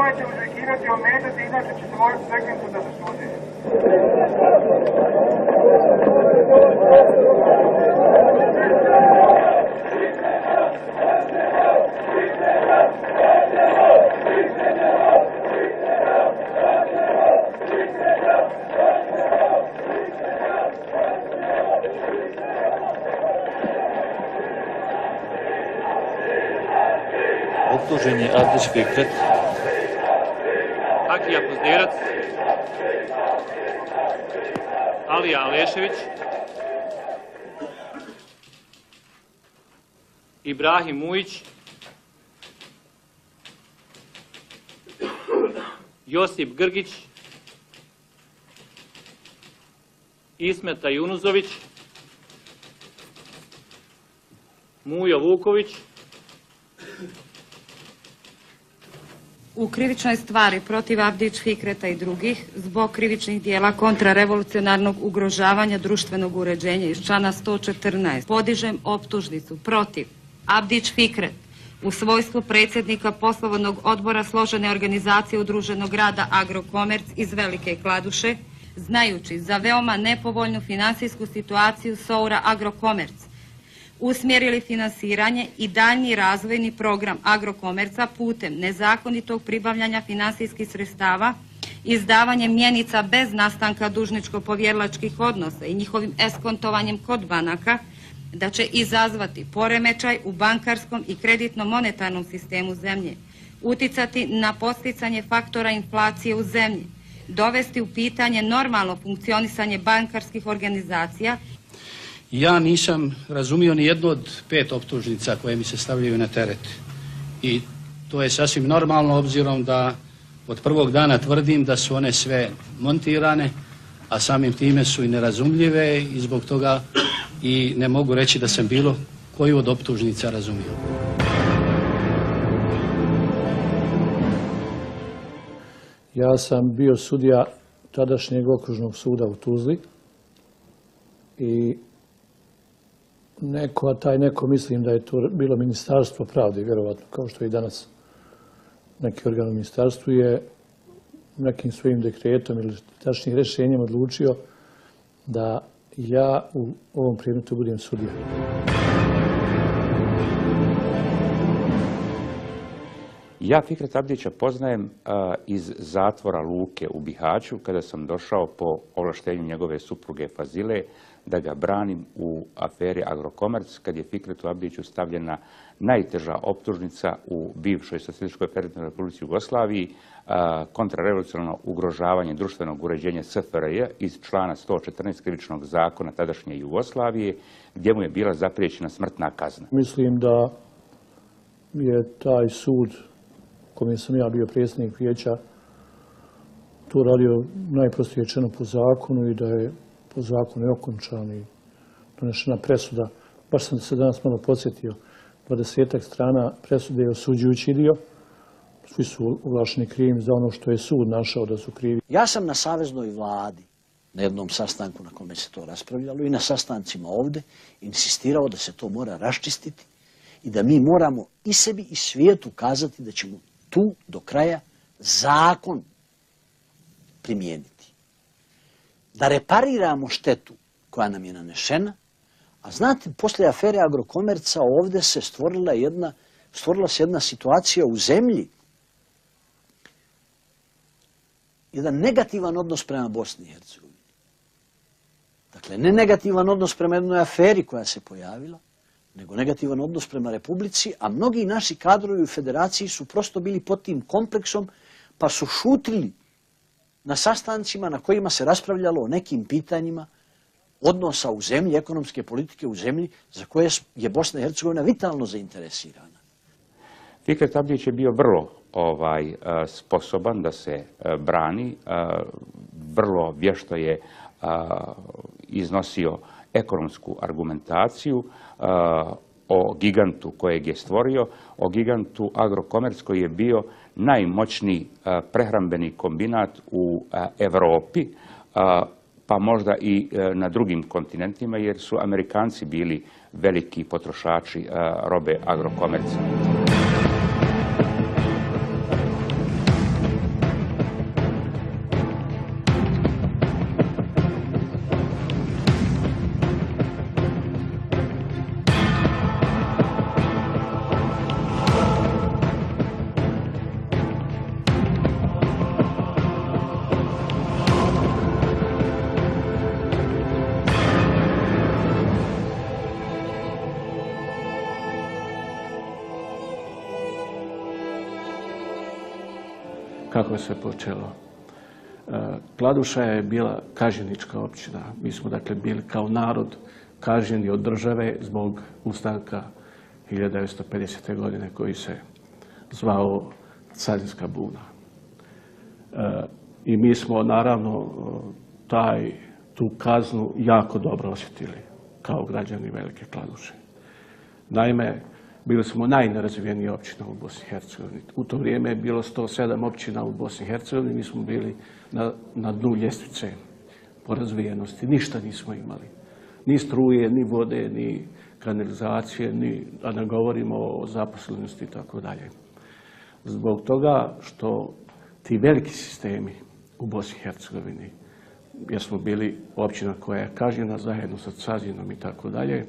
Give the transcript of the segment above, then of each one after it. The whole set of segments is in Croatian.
Nemojte uzvikivati, ometati, inače ćete morati sekvencu da se sudi. Optužen je Abdić Fikret. Akija Pozderac. Alija Alešević. Ibrahim Mujić. Josip Grgić. Ismeta Junuzović. Mujo Vuković. U krivičnoj stvari protiv Abdić Fikreta i drugih zbog krivičnih dijela kontrarevolucionarnog ugrožavanja društvenog uređenja iz člana 114 podižem optužnicu protiv Abdić Fikret u svojstvu predsjednika poslovodnog odbora složene organizacije udruženog rada Agrokomerc iz Velike Kladuše, znajući za veoma nepovoljnu financijsku situaciju SOUR-a Agrokomerc, usmjerili finansiranje i daljnji razvojni program Agrokomerca putem nezakonitog pribavljanja financijskih sredstava, izdavanjem mjenica bez nastanka dužničko-povjerlačkih odnosa i njihovim eskontovanjem kod banaka, da će izazvati poremećaj u bankarskom i kreditno-monetarnom sistemu zemlje, uticati na posticanje faktora inflacije u zemlji, dovesti u pitanje normalno funkcionisanje bankarskih organizacija. Ja nisam razumio ni jednu od 5 optužnica koje mi se stavljaju na teret. I to je sasvim normalno obzirom da od prvog dana tvrdim da su one sve montirane, a samim time su i nerazumljive i zbog toga i ne mogu reći da sam bilo koju od optužnica razumio. Ja sam bio sudija tadašnjeg okružnog suda u Tuzli i taj neko mislim da je to bilo Ministarstvo pravde, vjerovatno, kao što je i danas neki organ u ministarstvu je nekim svojim dekretom ili tačnim rješenjem odlučio da ja u ovom predmetu budem sudija. Ja Fikreta Abdića poznajem iz zatvora Luke u Bihaću, kada sam došao po ovlaštenju njegove supruge Fazile da ga branim u aferi Agrokomerc, kad je Fikretu Abdiću stavljena najteža optužnica u bivšoj Socijalističkoj Federativnoj Republici Jugoslaviji, kontrarevolucionarno ugrožavanje društvenog uređenja SFRJ iz člana 114 krivičnog zakona tadašnje Jugoslavije, gdje mu je bila zapriječena smrtna kazna. Mislim da je taj sud, kome sam ja bio predsjednik vijeća, to radio najprostije rečeno po zakonu i da je po zakonu okončan i donešena presuda. Baš sam se danas malo podsjetio, 20-ak strana presude je osuđujući dio. Svi su oglašeni krivim za ono što je sud našao da su krivi. Ja sam na saveznoj vladi, na jednom sastanku na kome se to raspravljalo i na sastancima ovdje, insistirao da se to mora raščistiti i da mi moramo i sebi i svijetu kazati da ćemo tu do kraja zakon primijeniti. Da repariramo štetu koja nam je nanešena, a znate, poslije afere Agrokomerca ovdje se stvorila se jedna situacija u zemlji, jedan negativan odnos prema Bosni i Hercegovini. Dakle, ne negativan odnos prema jednoj aferi koja se pojavila, nego negativan odnos prema Republici, a mnogi naši kadrovi u federaciji su prosto bili pod tim kompleksom, pa su šutili na sastancima na kojima se raspravljalo o nekim pitanjima odnosa u zemlji, ekonomske politike u zemlji, za koje je Bosna i Hercegovina vitalno zainteresirana. Fikret Abdić je bio vrlo sposoban da se brani, vrlo vješto je iznosio ekonomsku argumentaciju o gigantu kojeg je stvorio, o gigantu Agrokomerc koji je bio najmoćniji prehrambeni kombinat u Europi, pa možda i na drugim kontinentima, jer su Amerikanci bili veliki potrošači robe Agrokomerca. kako je sve počelo. Kladuša je bila kažnjenička općina. Mi smo dakle bili kao narod kažnjeni od države zbog ustanka 1950. godine koji se zvao Carinska buna. I mi smo naravno tu kaznu jako dobro osjetili kao građani Velike Kladuše. Naime, bili smo najnerazvijenija općina u Bosni i Hercegovini. U to vrijeme je bilo 107 općina u Bosni i Hercegovini, mi smo bili na dnu ljestvice po razvijenosti. Ništa nismo imali. Ni struje, ni vode, ni kanalizacije, a ne govorimo o zaposlenosti i tako dalje. Zbog toga što ti veliki sistemi u Bosni i Hercegovini, jer smo bili općina koja je kažnjena zajedno sa Cazinom i tako dalje,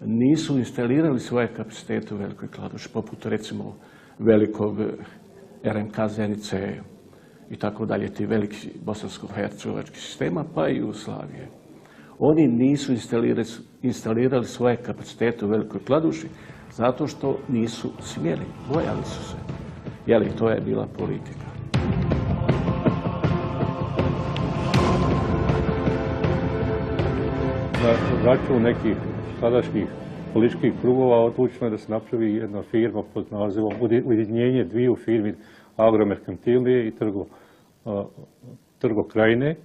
nisu instalirali svoje kapacitete u Velikoj Kladuši, poput recimo velikog RMK Zenice i tako dalje, ti veliki bosansko-hercegovački sistema, pa i Jugoslavije. Oni nisu instalirali svoje kapacitete u Velikoj Kladuši zato što nisu smjeli, bojali su se. Jeli, to je bila politika. Na račun nekih tadašnjih političkih krugova odlučeno je da se napravi jedna firma pod nazivom ujedinjenje dviju firmi Agromerkantilije i Trgo Krajine.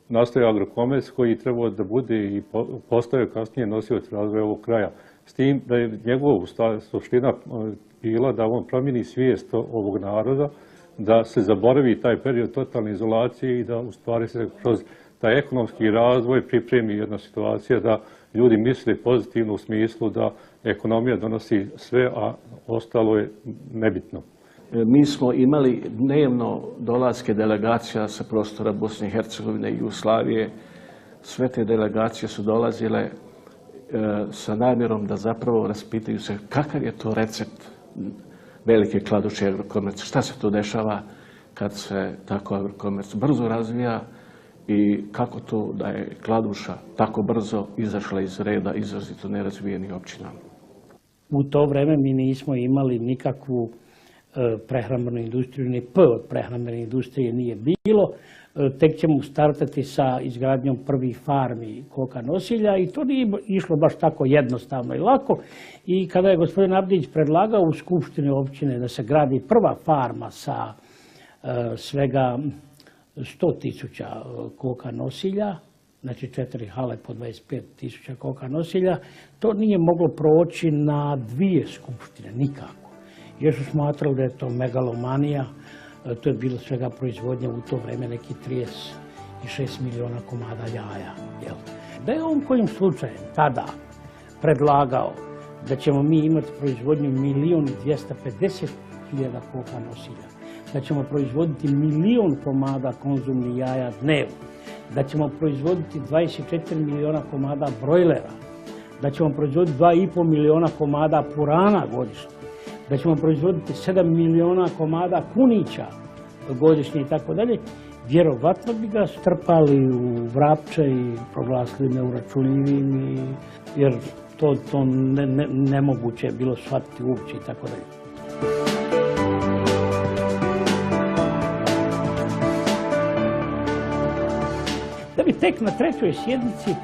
Nastaje Agrokomerc koji trebao da bude i postao kasnije nosioc razvoja ovog kraja. S tim da je njegova suština bila da on promijeni svijest ovog naroda, da se zaboravi taj period totalne izolacije i da u stvari se kroz taj ekonomski razvoj pripremi jedna situacija da ljudi misle pozitivno u smislu da ekonomija donosi sve, a ostalo je nebitno. Mi smo imali dnevno dolaske delegacija sa prostora Bosne i Hercegovine i Jugoslavije. Sve te delegacije su dolazile sa namjerom da zapravo raspitaju se kakav je to recept Velike Kladuše i Agrokomerca. Šta se to dešava kad se tako Agrokomerc brzo razvija i kako to da je Kladuša tako brzo izašla iz reda izrazito nerazvijenih općina. U to vreme mi nismo imali nikakvu prehrambenu industriju, ni P od prehrambene industrije nije bilo. Tek ćemo startati sa izgradnjom prvih farmi koka nosilja i to nije išlo baš tako jednostavno i lako. I kada je gospodin Abdić predlagao u Skupštini općine da se gradi prva farma sa svega 100.000 koka nosilja, znači 4 hale po 25.000 koka nosilja, to nije moglo proći na 2 skupštine, nikako. Jer su smatrali da je to megalomanija, to je bilo svega proizvodnja u to vreme neki 36 miliona komada jaja. Da je on kojim slučajem tada predlagao da ćemo mi imati proizvodnju 1.250.000 koka nosilja, da ćemo proizvoditi 1.000.000 komada konzumnih jaja dnevno, da ćemo proizvoditi 24 miliona komada brojlera, da ćemo proizvoditi 2,5 miliona komada purana godišnje, da ćemo proizvoditi 7 miliona komada kunića godišnje i tako dalje, vjerovatno bi ga strpali u vrapče i proglasili neuračunljivim, jer to nemoguće je bilo shvatiti uopće i tako dalje. Da bi tek na 3. sjednici,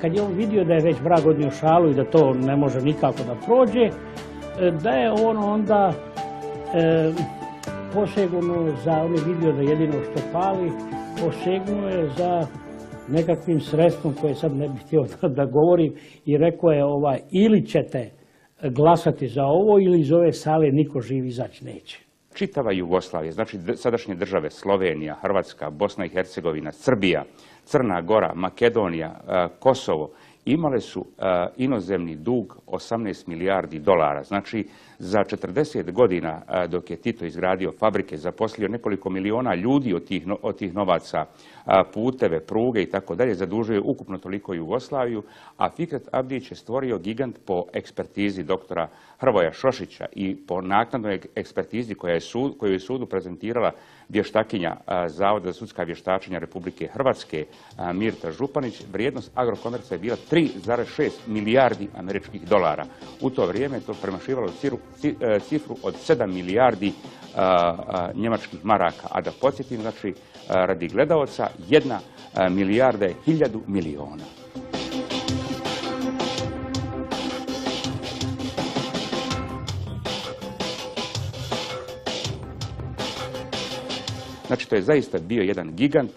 kad je on vidio da je već vrag odnio šalu i da to ne može nikako da prođe, da je on onda posegnuo on je vidio da jedino što pali, posegnuo je za nekakvim sredstvom koje sad ne bih htio da govorim i rekao je ili ćete glasati za ovo ili iz ove sale niko živ izaći neće. Čitava Jugoslavija, znači sadašnje države Slovenija, Hrvatska, Bosna i Hercegovina, Srbija, Crna Gora, Makedonija, Kosovo, imale su inozemni dug 18 milijardi dolara. Znači, za 40 godina dok je Tito izgradio fabrike, zaposlio nekoliko miliona ljudi od tih novaca, puteve, pruge i tako dalje, zadužio ukupno toliko Jugoslaviju, a Fikret Abdić je stvorio gigant po ekspertizi doktora Hrvoja Šošića i po naknadnoj ekspertizi koju je sudu prezentirala vještakinja Zavoda za sudska vještačenja Republike Hrvatske Mirta Županić. Vrijednost Agrokomerca je bila 3,6 milijardi američkih dolara. U to vrijeme je to premašivalo cifru od 7 milijardi njemačkih maraka. A da podsjetim, znači, radi gledaoca, 1 milijarda je 1000 miliona. Znači, to je zaista bio jedan gigant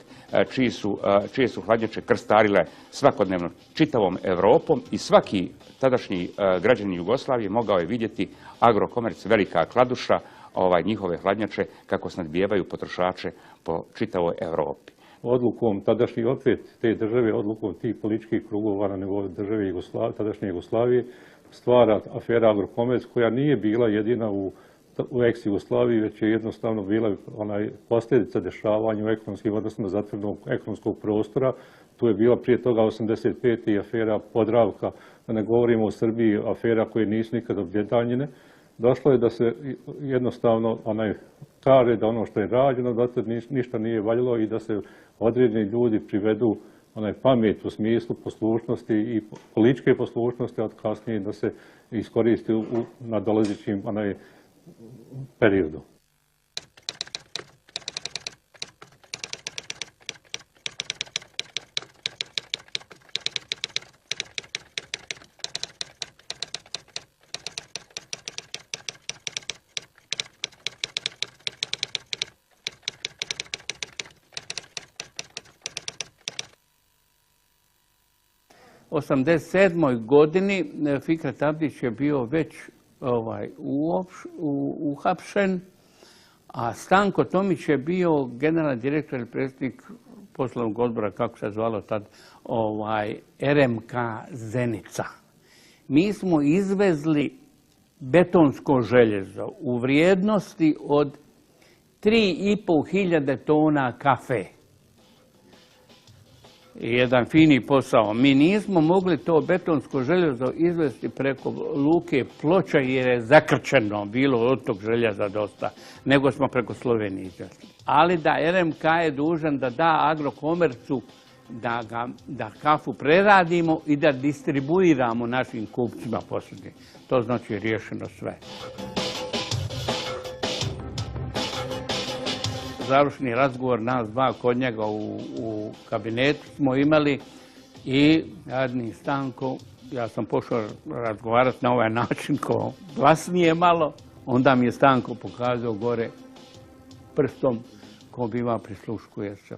čije su hladnjače krstarile svakodnevno čitavom Europom i svaki tadašnji građanin Jugoslavije mogao je vidjeti Agrokomerc, velika kladuša, njihove hladnjače kako snadbijevaju potrošače po čitavoj Europi. Odlukom tadašnji opet te države, odlukom tih političkih krugova na nivou države tadašnje Jugoslavije stvara afera Agrokomerc koja nije bila jedina u ex-Jugoslaviji, već je jednostavno bila posljedica dešavanja u ekonomskim odnosima zatvorenog ekonomskog prostora. Tu je bila prije toga 85. i afera Podravka, da ne govorimo o Srbiji, afera koje nisu nikada objedanjene. Došlo je da se jednostavno kaže da ono što je rađeno, da ništa nije valjalo i da se određeni ljudi privedu pamet u smislu poslušnosti i političke poslušnosti, a kasnije da se iskoristi u nadolazećim periodu. U 1987. godini Fikret Abdić je bio već uhapšen, a Stanko Tomić je bio generalni direktor ili predsjednik poslovnog odbora, kako se zvalo tad, RMK Zenica. Mi smo izvezli betonsko željezo u vrijednosti od 3.500 tona kafe. Jedan fini posao. Mi nismo mogli to betonsko željezo izvesti preko luke Ploča jer je zakrčeno bilo od tog željeza dosta, nego smo preko Slovenije izvesti. Ali da RMK je dužan da da Agrokomercu da kafu preradimo i da distribuiramo našim kupcima poslije. To znači riješeno sve. Završni razgovor nas dva kod njega u kabinetu smo imali i jadni Stanko, ja sam pošao razgovarati na ovaj način ko glasnije malo, onda mi je Stanko pokazao gore prstom ko biva prisluškuje se.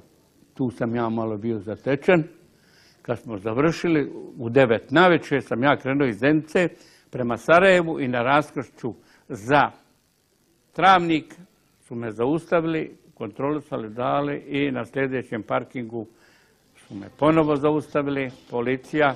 Tu sam ja malo bio zatečen. Kad smo završili, u 9 navečer sam ja krenuo iz Zenice prema Sarajevu i na raskršću za Travnik su me zaustavili, kontrolisali, dali i na sljedećem parkingu su me ponovo zaustavili, policija.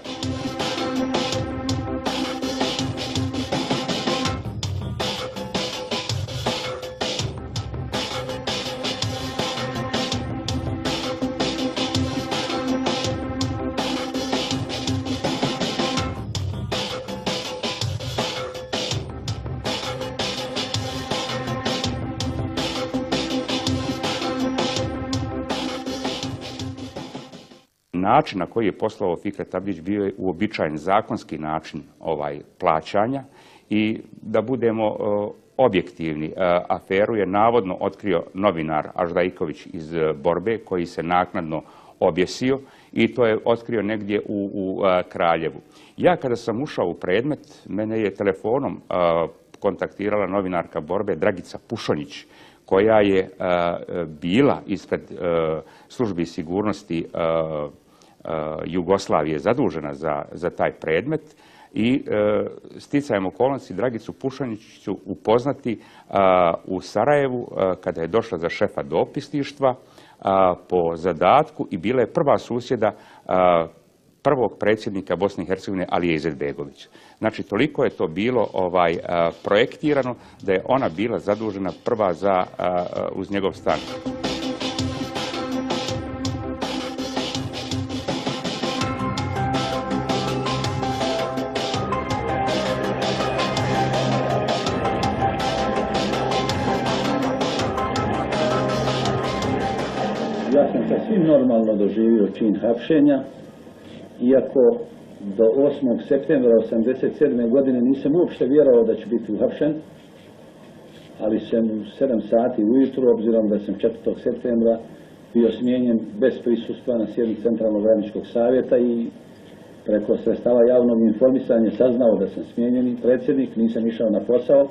Način na koji je poslovao Fikret Abdić bio je uobičajen zakonski način plaćanja i da budemo objektivni, aferu je navodno otkrio novinar Aždajković iz Borbe koji se naknadno objesio i to je otkrio negdje u Kraljevu. Ja kada sam ušao u predmet, mene je telefonom kontaktirala novinarka Borbe Dragica Pušonjić koja je bila ispred službi sigurnosti Jugoslavije zadužena za taj predmet i sticajem okolnosti Dragicu Pušonjić ću upoznati u Sarajevu kada je došla za šefa dopisništva po zadatku i bila je prva susjeda prvog predsjednika Bosne i Hercegovine Alije Izetbegovića. Znači, toliko je to bilo projektirano da je ona bila zadužena prva uz njegov stan. Ja sam sasvim normalno doživio čin hapšenja, iako do 8. septembra 1987. godine nisam uopšte vjerovao da ću biti uhapšen. ali sam u 7 sati ujutro, obzirom da sam 4. septembra bio smijenjen bez prisustva na sjednici Centralnog radničkog savjeta i preko sredstava javnog informisanja saznao da sam smijenjeni predsjednik, nisam išao na posao,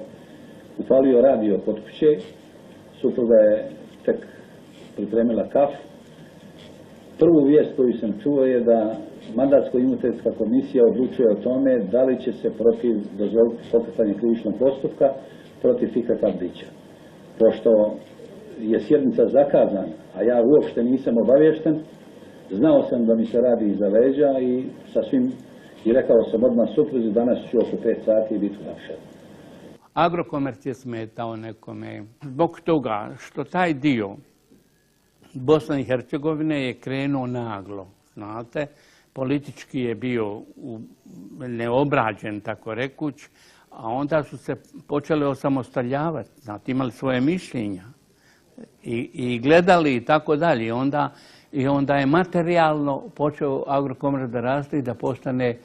upalio radio kod kuće, supruga je tek pripremila kafu. Prvu vijest koju sam čuo je da Mandatsko-imunitetska komisija odlučuje o tome da li će se dozvoliti pokretanje krivičnog postupka protiv Fikreta Abdića. Pošto je sjednica zakazana, a ja uopšte nisam obaviješten, znao sam da mi se radi iza leđa i rekao sam odmah supruzi, danas ću oko 5 sati biti uhapšen. Agrokomerc je smetao nekome zbog toga što taj dio Bosne i Hercegovine je krenuo naglo, znate, politički je bio neobrađen, tako rekuć, a onda su se počeli osamostaljavati, znate, imali svoje mišljenja i gledali i tako dalje. I onda je materijalno počeo Agrokomerc da raste i da postane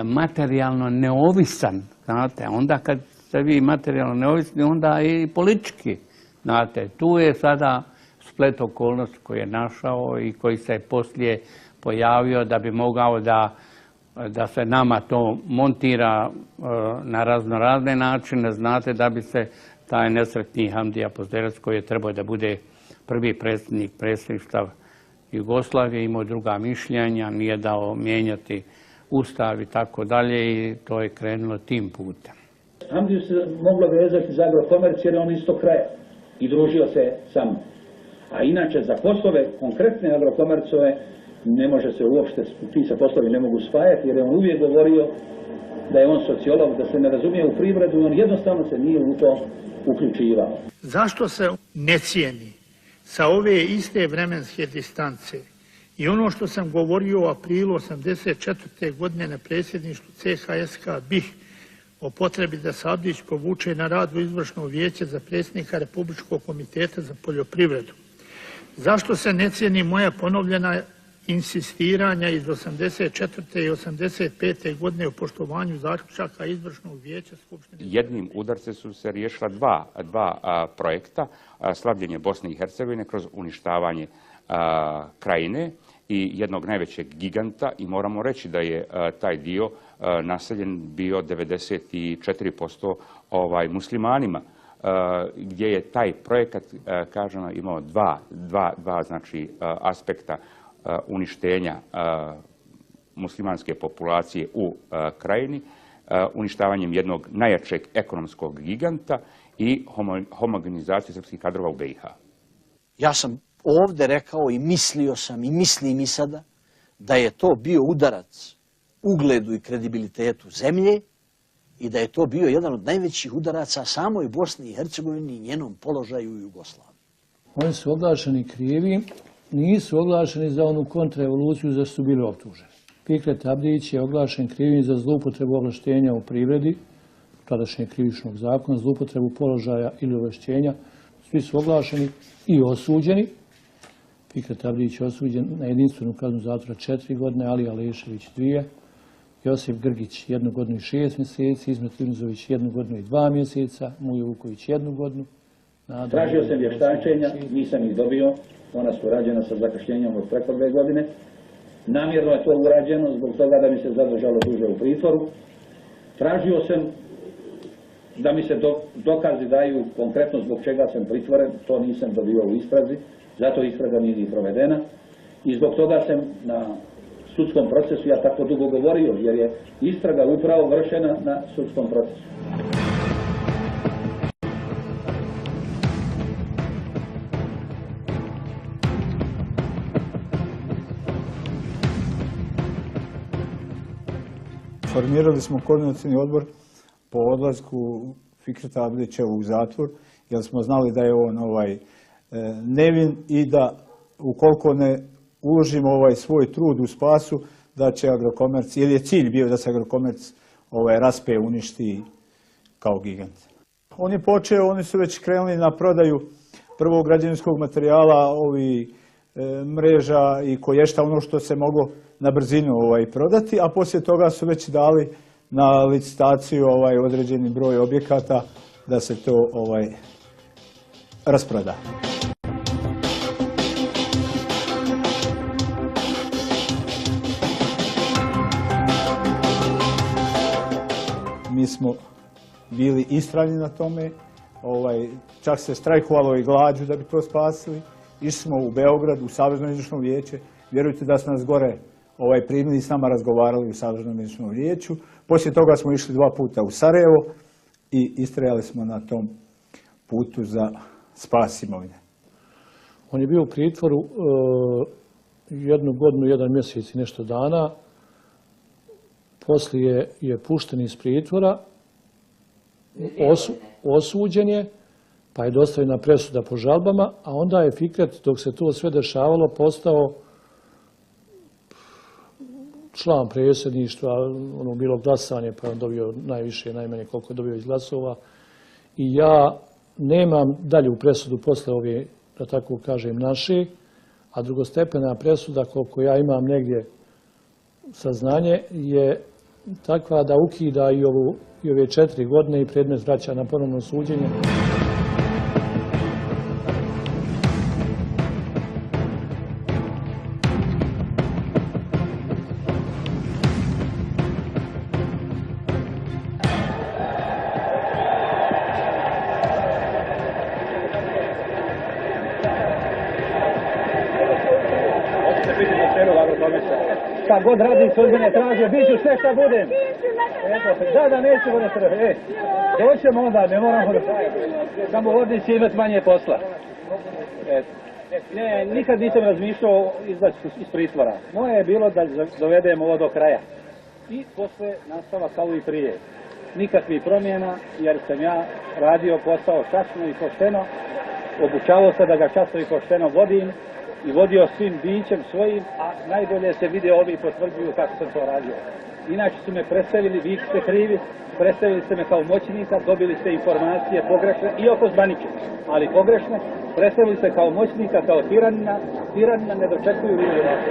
materijalno neovisan, znate, onda kad ste vi materijalno neovisni, onda i politički, znate, tu je sada splet okolnosti koji je našao i koji se poslije pojavio da bi mogao da se nama to montira na razne načine, znate, da bi se taj nesretni Hamdija Pozderac koji je trebao da bude prvi predsjednik predsjedništva Jugoslavije, imao druga mišljenja, nije dao mijenjati ustav i tako dalje i to je krenulo tim putem. Hamdiju se moglo vezati za Agrokomerc jer je on isto kraja i družio se sa mnom. A inače za poslove, konkretne Agrokomercove, ne može se uopšte, ti se poslovi ne mogu spajati jer je on uvijek govorio da je on sociolog, da se ne razumije u privredu i on jednostavno se nije u to uključivao. Zašto se ne cijeni sa ove iste vremenske distance i ono što sam govorio u aprilu 1984. godine na predsjedništvu CHSK BiH o potrebi da se Abdić povuče na rad u izvršno vijeće za predsjednika Republičkog komiteta za poljoprivredu? Zašto se ne cijeni moja ponovljena insistiranja iz 1984. i 1985. godine o poštovanju zaključaka izvršnog vijeća Skupštine? Jednim udarcem su se riješila dva projekta, slabljenje Bosne i Hercegovine kroz uništavanje Krajine i jednog najvećeg giganta i moramo reći da je taj dio naseljen bio 94% muslimanima, gdje je taj projekat, kažemo, imao dva znači aspekta uništenja muslimanske populacije u Krajini, uništavanjem jednog najjačeg ekonomskog giganta i homogenizaciju srpskih kadrova u BiH. Ja sam ovdje rekao i mislio sam i mislim i sada da je to bio udarac ugledu i kredibilitetu zemlje i da je to bio jedan od najvećih udaraca samoj Bosni i Hercegovini i njenom položaju u Jugoslaviji. Oni su oglašeni krivi, nisu oglašeni za onu kontrarevoluciju za što su bili optuženi. Fikret Abdić je oglašen krivim za zloupotrebu ovlaštenja u privredi, tadašnjeg krivičnog zakona, zloupotrebu položaja ili ovlaštenja. Svi su oglašeni i osuđeni. Fikret Abdić je osuđen na jedinstvenu kaznu zatvora 4 godine, Ali Alešević 2, Josip Grgić 1 godinu i 6 mjeseci, Ismet Junuzović 1 godinu i 2 mjeseca, Mujo Vuković 1 godinu. Tražio sam vještačenja, nisam ih dobio, ona su rađena sa zakašnjenjem od preko 2 godine. Namjerno je to urađeno zbog toga da mi se zadržalo duže u pritvoru. Tražio sam da mi se dokazi daju konkretno zbog čega sam pritvoren, to nisam dobio u istrazi, zato istraga nije ni provedena. I zbog toga sam na sudskom procesu ja tako dugo govorio, jer je istraga upravo vršena na sudskom procesu. Formirali smo koordinacioni odbor po odlasku Fikreta Abdića u zatvor, jer smo znali da je on nevin i da ukoliko ne uložimo svoj trud u spasu, da će Agrokomerc, jer je cilj bio da se Agrokomerc raspe, uništi kao gigant. On je počeo, oni su već krenuli na prodaju prvog građevinskog materijala, mreža i koješta, ono što se moglo na brzinu prodati, a poslije toga su već dali na licitaciju određeni broj objekata da se to rasproda. Mi smo bili istrajni na tome, čak se strajkovalo i glađu da bi to spasili. Išli smo u Beograd, u Savezno izvršno vijeće. Vjerujte da su nas gore primili i s nama razgovarali u Saveznom izvršnom vijeću. Poslije toga smo išli 2 puta u Sarajevo i istrajali smo na tom putu za spas imovine. On je bio u pritvoru 1 godinu, 1 mjesec i nešto dana. Poslije je pušten iz pritvora, osuđen je, pa je dostavljena presuda po žalbama, a onda je Fikret, dok se to sve dešavalo, postao član predsjedništva, ono bilo glasanje, pa je on dobio najviše, najmanje koliko je dobio iz glasova. I ja nemam dalju presudu posle ove, da tako kažem, naše, a drugostepena presuda, koliko ja imam negdje saznanje, je takva da ukida i ove 4 godine i predmet vraća na ponovno suđenje. Kad god radnici od mene traže, bit ću sve šta budem. Da, nećemo da se... Doćemo onda, ne moramo da... Samo hodnici će imati manje posla. Ne, nikad nisam razmišljao izaći iz pritvora. Moje je bilo da dovedem ovo do kraja. I posle nastava kao i prije. Nikakvih promjena, jer sam ja radio posao časno i pošteno. Obučavao se da ga časno i pošteno vodim. I vodio svim bićem svojim, a najbolje se vide ovi potvrđuju kako sam to radio. Inače su me predstavili, vi ste krivi, predstavili ste me kao moćnika, dobili ste informacije pogrešne i oko Zbanića, ali pogrešne, predstavili ste kao moćnika, kao tiranina ne dočekuju ljudi ovako.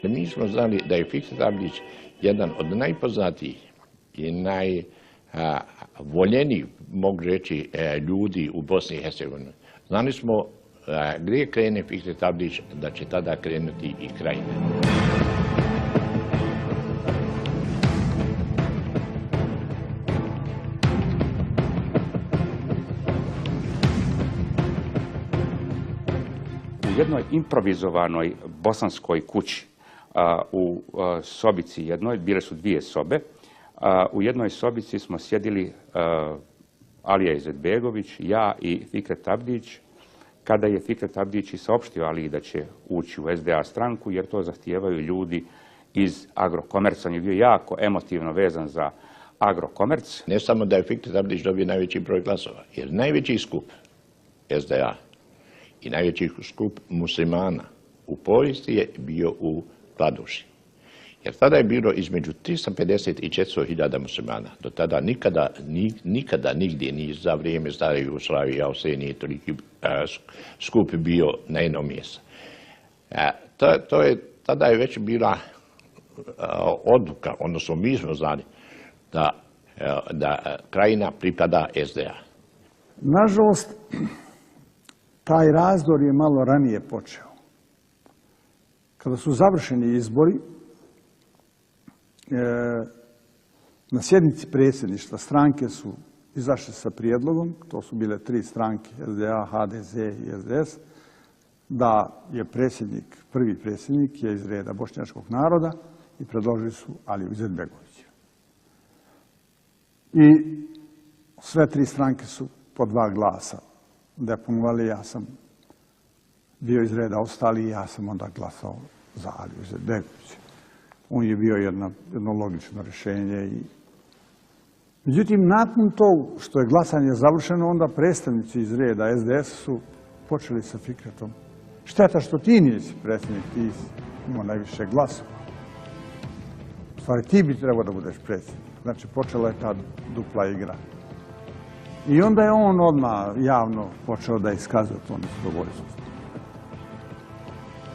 Mi smo znali da je Fikret Abdić jedan od najpoznatijih i najvoljenijih, mogu reći, ljudi u Bosni i Hercegovini. Znali smo gdje krene Fikret Abdić, da će tada krenuti i Krajina. U jednoj improvizovanoj bosanskoj kući, u sobici jednoj, bile su 2 sobe, u jednoj sobici smo sjedili Alija Izetbegović, ja i Fikret Abdić, kada je Fikret Abdić i saopštio Aliji da će ući u SDA stranku, jer to zahtijevaju ljudi iz Agrokomerca. On je bio jako emotivno vezan za Agrokomerc. Ne samo da je Fikret Abdić dobio najveći broj glasova, jer najveći skup SDA i najveći skup muslimana u povijesti je bio u Kladuši. Jer tada je bilo između 350 i 400 hiljada muslimana. Do tada nikada nigdje ni za vrijeme stare Jugoslavije, Austrije nije toliki skup bio na jednom mjestu. Tada je već bila odluka, odnosno mi smo znali da Krajina pripada SDA. Nažalost, taj razdor je malo ranije počeo. Kada su završeni izbori, na sjednici predsjedništva stranke su izašle sa prijedlogom, to su bile 3 stranke, SDA, HDZ i SDS, da je prvi predsjednik je iz reda bošnjačkog naroda i predložili su Aliju Izetbegovića. I sve 3 stranke su po 2 glasa deponovali, ja sam bio iz reda ostali i ja sam onda glasao za Aliju Izetbegovića. On je bio jedno logično rješenje. Međutim, nakon tog što je glasanje završeno, onda predstavnici iz reda SDS su počeli sa Fikretom. Šteta što ti nisi predsjednik, ti imao najviše glasova. U stvari, ti bi trebao da budeš predsjednik. Znači, počela je ta dupla igra. I onda je on odmah javno počeo da iskazuje to nezadovoljstvo.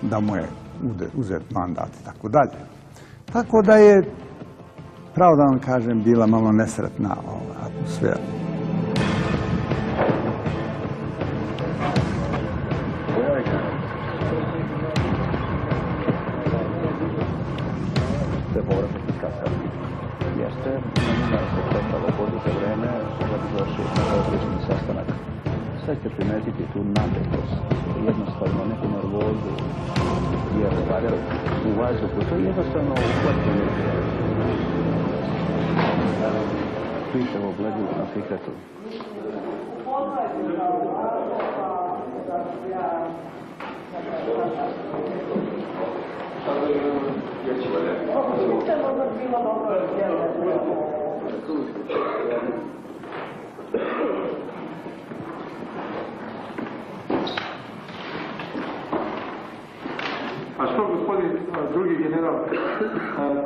Da mu je uzet mandat i tako dalje. Tako da je, pravo da vam kažem, bila malo nesretna atmosfera. Jeste, na njima se čekalo podute vreme da bi došli na određeni sastanak. Sad ćete primetiti tu napetost, jednostavno neku nervozu, jer u vazduhu to je jednostavno uhvatljeno. Piševo gledu na Fikretu. A što, gospodin drugi general?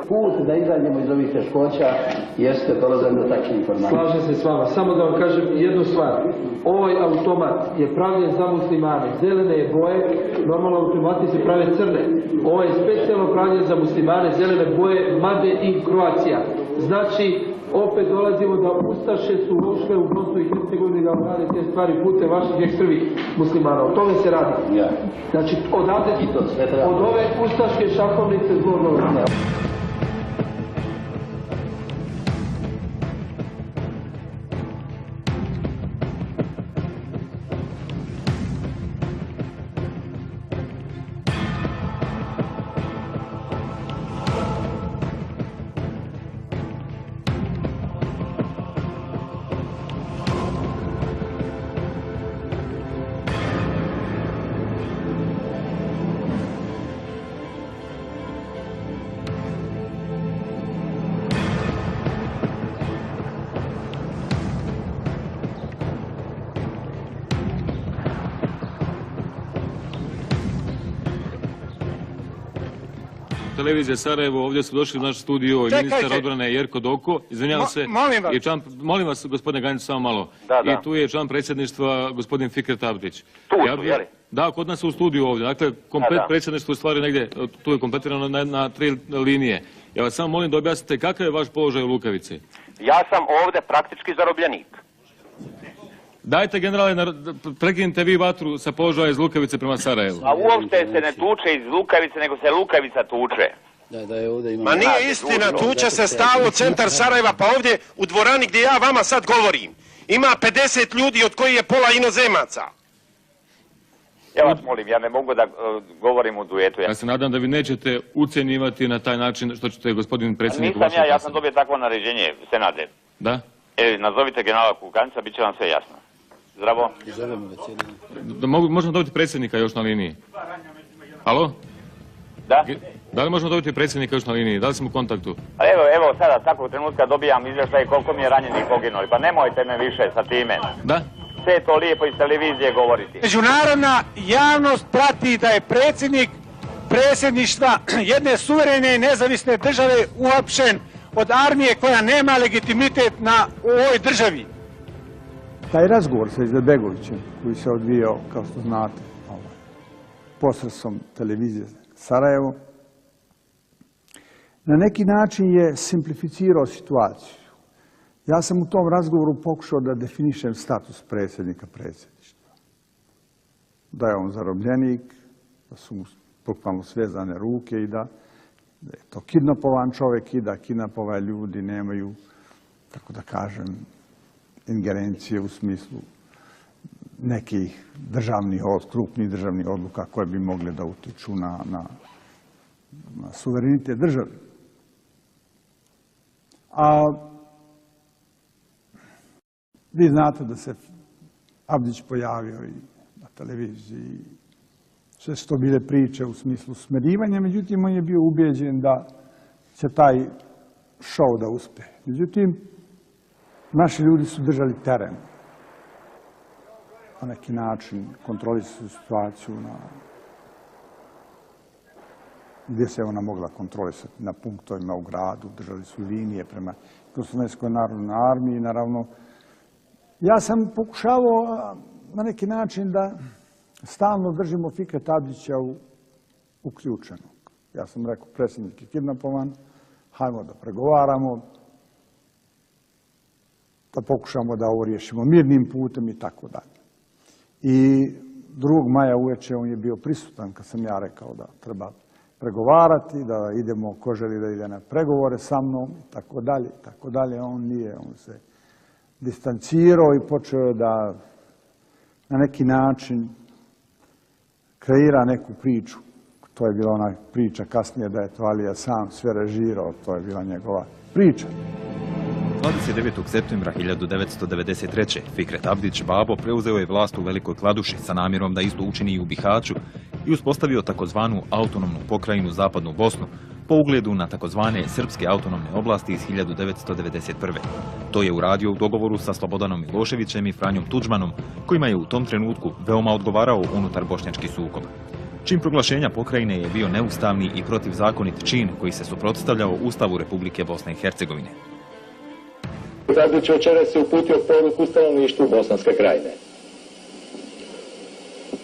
Put da izađemo iz ovih teškoća jeste dolazak do takvih informacija. Slažem se s vama. Samo da vam kažem jednu stvar. Ovaj automat je pravljen za muslimane. Zelene je boje, normalno automati se prave crne. Ovo je specijalno pravljen za muslimane, zelene boje, Made in Croatia. Znači, opet dolazimo da ustaše su ušle u Bosnu i Hercegovini da rade te stvari putem vaših ekstremnih muslimana. O tome se radi. Znači, od ove ustaške šahovnice zlo dolazi. Televizija Sarajevo, ovdje su došli u naš studio ministar odbrane Jerko Doko, izvinjavam se. Molim vas, gospodine Ganjić, samo malo. I tu je član predsjedništva, gospodin Fikret Abdić. Tu su, jeli? Da, kod nas u studiju ovdje. Dakle, komplet predsjedništvo je stvari negdje, tu je kompletirano na 3 linije. Ja vas samo molim da objasnite kakav je vaš položaj u Lukavici. Ja sam ovdje praktički zarobljenik. Dajte, generale, prekinite vi vatru sa položaja iz Lukavice prema Sarajevu. A uopšte se ne tuče iz Lukavice, nego se Lukavica tuče. Ma nije istina, tuče se stalno centar Sarajeva, pa ovdje u dvorani gdje ja vama sad govorim. Ima 50 ljudi od kojih je pola inozemaca. Ja vas molim, ja ne mogu da govorim u duetu. Ja se nadam da vi nećete ucenjivati na taj način što ćete gospodin predsjednik... Nisam ja sam dobio takvo naređenje, Senade. Da? Nazovite generala Kukanica, bit će vam sve jasno. Zdravo. Možemo dobiti predsjednika još na liniji? Alo? Da? Da li možemo dobiti predsjednika još na liniji? Da li smo u kontaktu? Evo sada, takvog trenutka dobijam izvještaj koliko mi je ranjenih poginuli. Pa nemojte me više sa time. Da? Sve je to lijepo iz televizije govoriti. Međunarodna javnost prati da je predsjednik predsjedništva jedne suverene i nezavisne države uopćen od armije koja nema legitimitet u ovoj državi. Taj razgovor sa Izetbegovićem koji se odvijao, kao što znate, posredstvom televizije Sarajevo, na neki način je simplificirao situaciju. Ja sam u tom razgovoru pokušao da definišem status predsjednika predsjedništva. Da je on zarobljenik, da su mu bukvalno svezane ruke i da je to kidnapovan čovjek i da kidnapove ljudi nemaju, tako da kažem, ingerencije u smislu nekih krupnih državnih odluka koje bi mogle da utiču na suverenitet države. A vi znate da se Abdić pojavio i na televiziji, sve su to bile priče u smislu smirivanja, međutim on je bio ubijeđen da će taj šou da uspe. Međutim, naši ljudi su držali teren. Na neki način kontrolisali situaciju gdje se ona mogla kontrolisati, na punktovima u gradu, držali su linije prema Jugoslovenskoj narodnoj armiji. Naravno, ja sam pokušavao na neki način da stalno držimo Fikreta Abdića uključenog. Ja sam rekao, predsjednik je kidnapovan, hajmo da pregovaramo, da pokušamo da ovo riješimo mirnim putem i tako dalje. I 2. maja uveče on je bio prisutan kad sam ja rekao da treba pregovarati, da idemo, ko želi da ide na pregovore sa mnom, i tako dalje, i tako dalje. On nije, on se distancirao i počeo da na neki način kreira neku priču. To je bila ona priča kasnije da je to Alija sam sve režirao, to je bila njegova priča. 29. septembra 1993. Fikret Abdić Babo preuzeo je vlast u Velikoj Kladuši sa namjerom da isto učini i u Bihaću i uspostavio takozvanu autonomnu pokrajinu Zapadnu Bosnu po ugledu na takozvane srpske autonomne oblasti iz 1991. To je uradio u dogovoru sa Slobodanom Miloševićem i Franjom Tudžmanom, kojima je u tom trenutku veoma odgovarao unutar bošnjački sukob. Čin proglašenja pokrajine je bio neustavni i protivzakonit čin koji se suprotstavljao Ustavu Republike Bosne i Hercegovine. Abdić večeras se uputio poruku stanovništvu Bosanske krajine.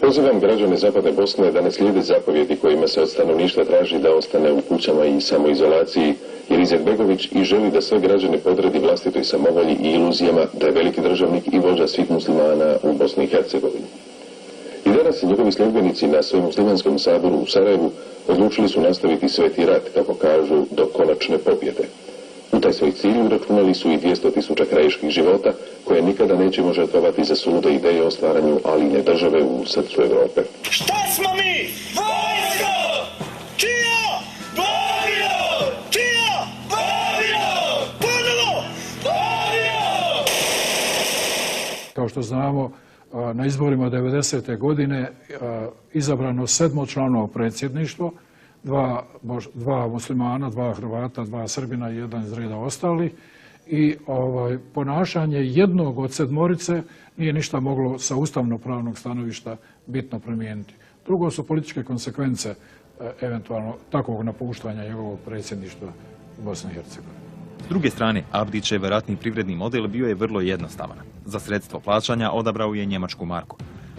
Pozivam građane Zapadne Bosne da ne slijede zapovjedi kojima se od stanovništva traži da ostane u kućama i samoizolaciji, jer Izetbegović i želi da sve građane podredi vlastitoj samovolji i iluzijama da je veliki državnik i vođa svih muslimana u Bosni i Hercegovini. I danas njegovi sljedbenici na svojem muslimanskom saboru u Sarajevu odlučili su nastaviti sveti rat, kako kažu, do konačne pobjede. U taj svoj cilj uračunali su i 200.000 krajiških života, koje nikada nećemo žrtvovati za sulude ideje o stvaranju aline države u srcu Evrope. Šta smo mi? Vojsko! Čija? Bobino! Čija? Bobino! Ponovo! Bobino! Kao što znamo, na izborima 90. godine izabrano 7-članovo predsjedništvo, dva muslimana, 2 Hrvata, 2 Srbina i 1 iz reda ostali. I ponašanje jednog od 7 nije ništa moglo sa ustavno-pravnog stanovišta bitno promijeniti. Drugo su političke konsekvence eventualno takvog napuštanja njegovog predsjedništva Bosne i Hercegovine. S druge strane, Abdićev ratni privredni model bio je vrlo jednostavan. Za sredstvo plaćanja odabrao je njemačku marku.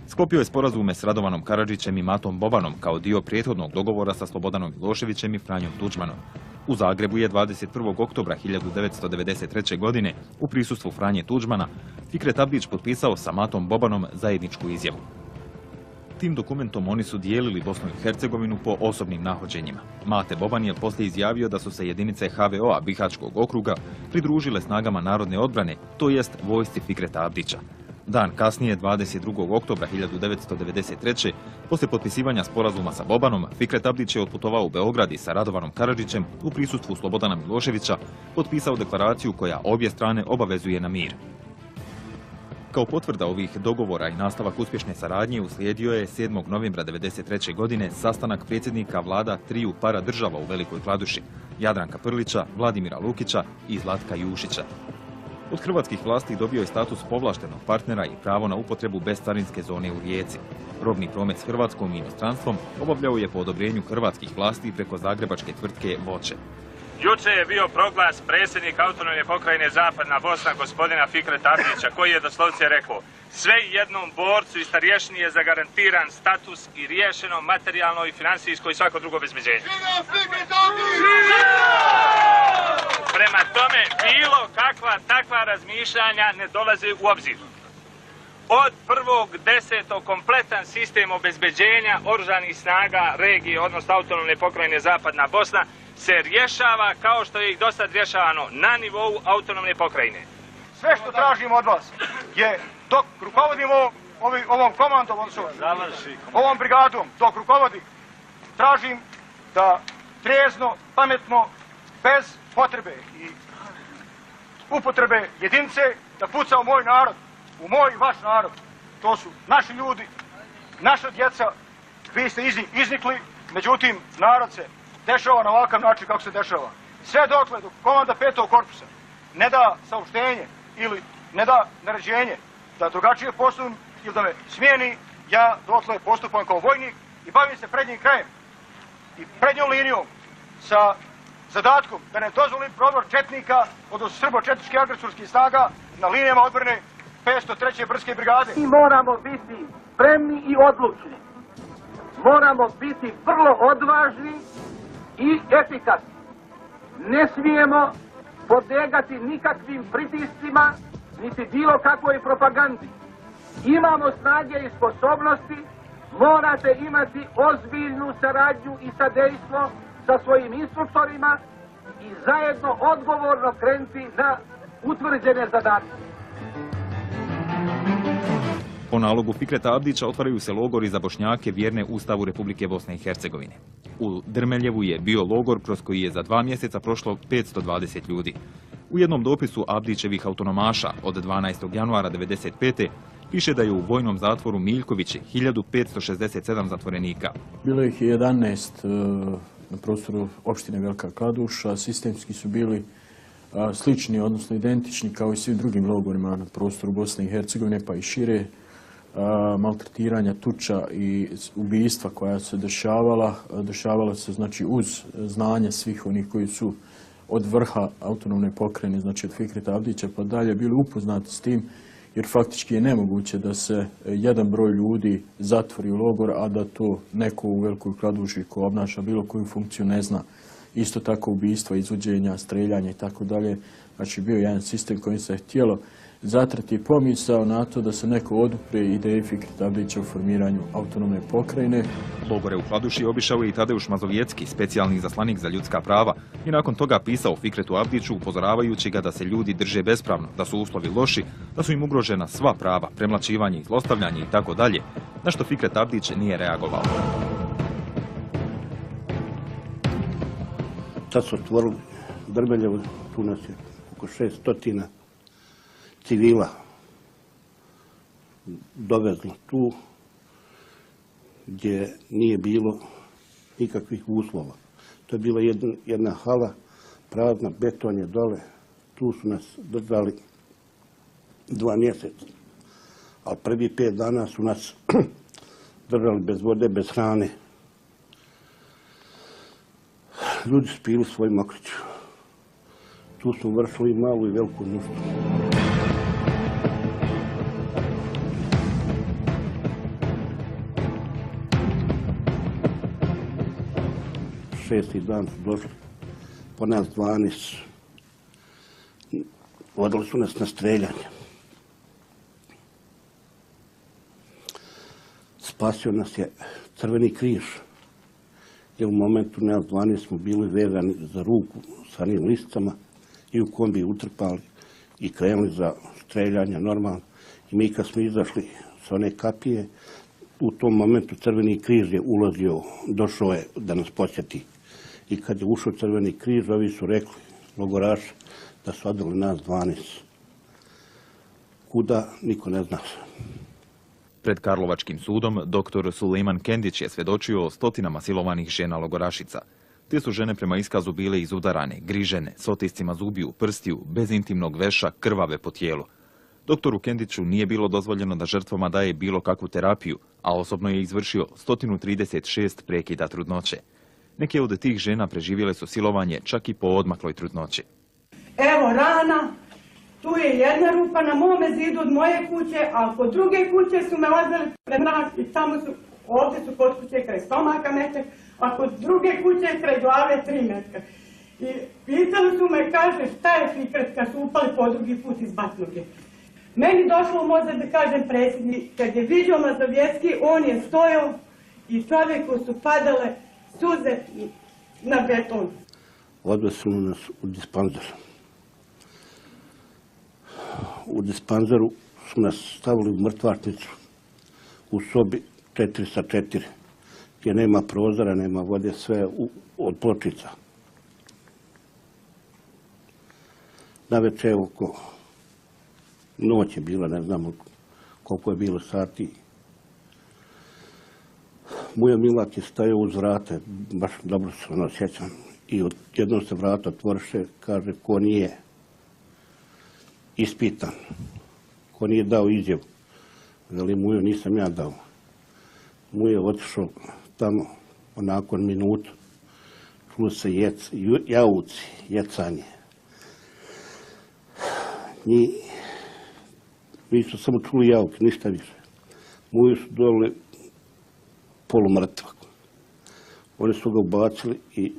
Sklopio je sporazume s Radovanom Karadžićem i Matom Bobanom kao dio prethodnog dogovora sa Slobodanom Miloševićem i Franjom Tudžmanom. U Zagrebu je 21. oktobra 1993. godine u prisustvu Franje Tudžmana Fikret Abdić potpisao sa Matom Bobanom zajedničku izjavu. Tim dokumentom oni su dijelili Bosnu i Hercegovinu po osobnim nahođenjima. Mate Boban je poslije izjavio da su se jedinice HVO-a Bihaćkog okruga pridružile snagama narodne odbrane, to jest vojsci Fikreta Abdića. Dan kasnije, 22. oktobra 1993. poslije potpisivanja sporazuma sa Bobanom, Fikret Abdić je otputovao u Beograd i sa Radovanom Karadžićem u prisustvu Slobodana Miloševića potpisao deklaraciju koja obje strane obavezuje na mir. Kao potvrda ovih dogovora i nastavak uspješne saradnje uslijedio je 7. novembra 1993. godine sastanak predsjednika vlada triju para država u Velikoj Kladuši, Jadranka Prlića, Vladimira Lukića i Zlatka Jušića. Od hrvatskih vlasti dobio je status povlaštenog partnera i pravo na upotrebu bescarinske zone u Rijeci. Robni promet s Hrvatskom i inostranstvom obavljao je po odobrenju hrvatskih vlasti preko zagrebačke tvrtke Voće. Juče je bio proglas predsjednika autonomne pokrajine Zapadna Bosna, gospodina Fikreta Abdića, koji je doslovce rekao: sve jednom borcu i starješini je zagarantiran status i riješeno materijalno i financijsko i svako drugo obezbeđenje. Prema tome, bilo kakva takva razmišljanja ne dolaze u obzir. Od 1.10. kompletan sistem obezbeđenja oružanih snaga regije, odnosno autonomne pokrajine Zapadna Bosna, se rješava kao što je i do sad rješavano na nivou autonomne pokrajine. Sve što tražimo od vas je, dok rukovodimo ovom komandom, ovom brigadom, dok rukovodim, tražim da trezno, pametno, bez potrebe i upotrebe jedinice, da puca u moj narod, u moj i vaš narod. To su naši ljudi, naša djeca, vi ste iznikli, međutim, narod se dešava na ovakav način kako se dešava. Sve dotle dok komanda 5. korpusa ne da saopštenje ili ne da naređenje da drugačije postupim ili da me smijeni, ja dotle postupam kao vojnik i bavim se prednjim krajem i prednjom linijom sa zadatkom da ne dozvolim prodor četnika, odnosno srbo-četničkih agresorskih snaga na linijama odbrane 503. brdske brigade. Mi moramo biti spremni i odlučni. Moramo biti vrlo odvažni i efikasni. Ne smijemo podlegati nikakvim pritiscima, niti bilo kakvoj propagandi. Imamo snage i sposobnosti, morate imati ozbiljnu saradnju i sadejstvo sa svojim instruktorima i zajedno odgovorno krenuti na utvrđene zadatke. Po nalogu Fikreta Abdića otvaraju se logori za Bošnjake vjerne Ustavu Republike Bosne i Hercegovine. U Drmeljevu je bio logor kroz koji je za 2 mjeseca prošlo 520 ljudi. U jednom dopisu Abdićevih autonomaša od 12. januara 1995. piše da je u vojnom zatvoru Miljkovići 1567 zatvorenika. Bilo ih je 11 na prostoru opštine Velika Kladuša. Sistemski su bili slični, odnosno identični kao i svim drugim logorima na prostoru Bosne i Hercegovine, pa i šire. Maltretiranja, tuča i ubijstva koja se dešavala se znači uz znanje svih onih koji su od vrha autonomne pokrajine, znači od Fikreta Abdića pa dalje bili upoznati s tim, jer faktički je nemoguće da se jedan broj ljudi zatvori u logor, a da to neko u Velikoj Kladuši ko obnaša bilo koju funkciju ne zna. Isto tako ubijstva, izvođenja, streljanja i tako dalje. Znači bio je jedan sistem kojim se htjelo zatrati pomisao na to da se neko odupre ideji Fikreta Abdića u formiranju autonomne pokrajine. Logore u Kladuši obišao je i Tadeuš Mazovjetski, specijalni izaslanik za ljudska prava, i nakon toga pisao Fikretu Abdiću upozoravajući ga da se ljudi drže bespravno, da su uslovi loši, da su im ugrožena sva prava, premlaćivanje i zlostavljanje i tako dalje, na što Fikret Abdić nije reagovao. Tad su otvorili Drmeljevo, tu nas je oko 600 civila dovezlo tu gdje nije bilo nikakvih uslova. To je bila jedna hala, prazna, beton je dole. Tu su nas držali 2 mjeseca. Ali prvi 5 dana su nas držali bez vode, bez hrane. Ljudi su pili svoj mokrić. Tu su vršili i malu i veliku nuždu. 6. dan su došli po nas 12. Vodili su nas na streljanje. Spasio nas je Crveni križ. Jer u momentu nas 12 smo bili vezani za ruku sa onim listicama i u kombi utrpali i krenuli za streljanje normalno. I mi kad smo izašli sa one kapije, u tom momentu Crveni križ je ulazio, došao je da nas posjeti. I kad je ušao Crveni križ, ovi su rekli, logoraši, da su odveli nas 12. Kuda, niko ne zna. Pred Karlovačkim sudom dr. Sulejman Kendić je svjedočio o stotinama silovanih žena logorašica. Te su žene prema iskazu bile izudarane, grižene, s otiscima zubiju, prstiju, bez intimnog veša, krvave po tijelu. Doktoru Kendiću nije bilo dozvoljeno da žrtvama daje bilo kakvu terapiju, a osobno je izvršio 136 prekida trudnoće. Neke od tih žena preživjele su silovanje čak i po odmakloj trudnoći. Evo rana, tu je jedna rupa na mome zidu od moje kuće, a kod druge kuće su me odveli pred nas i tamo su, ovdje su kod kuće kraj stomaka metak, a kod druge kuće kraj glave 3 metka. I pitali su me, kaže, šta je Fikret kad su upali po drugi put iz batnuge. Meni došlo u mozak da kažem predsjednik, kad je vidio Mazovjetski, on je stojao i čovjeku su padale suze na beton. Odveli su nas u dispanzer. U dispanzeru su nas stavili u mrtvačnicu u sobi 4x4, gdje nema prozora, nema vode, sve od pločica. Navečer oko noć je bila, ne znamo koliko je bilo sati. Mujo Milak je stajao uz vrata, baš dobro se ono sjećam. I jednom se vrata otvoriše, kaže, ko nije ispitan, ko nije dao izjavu. Veli, Mujo, nisam ja dao. Mujo je otišao tamo, nakon minutu. Čuo se jauci, jecanje. Mi su samo čuli javke, ništa više. Mujo su dole polumrtvak. Oni su ga ubacili i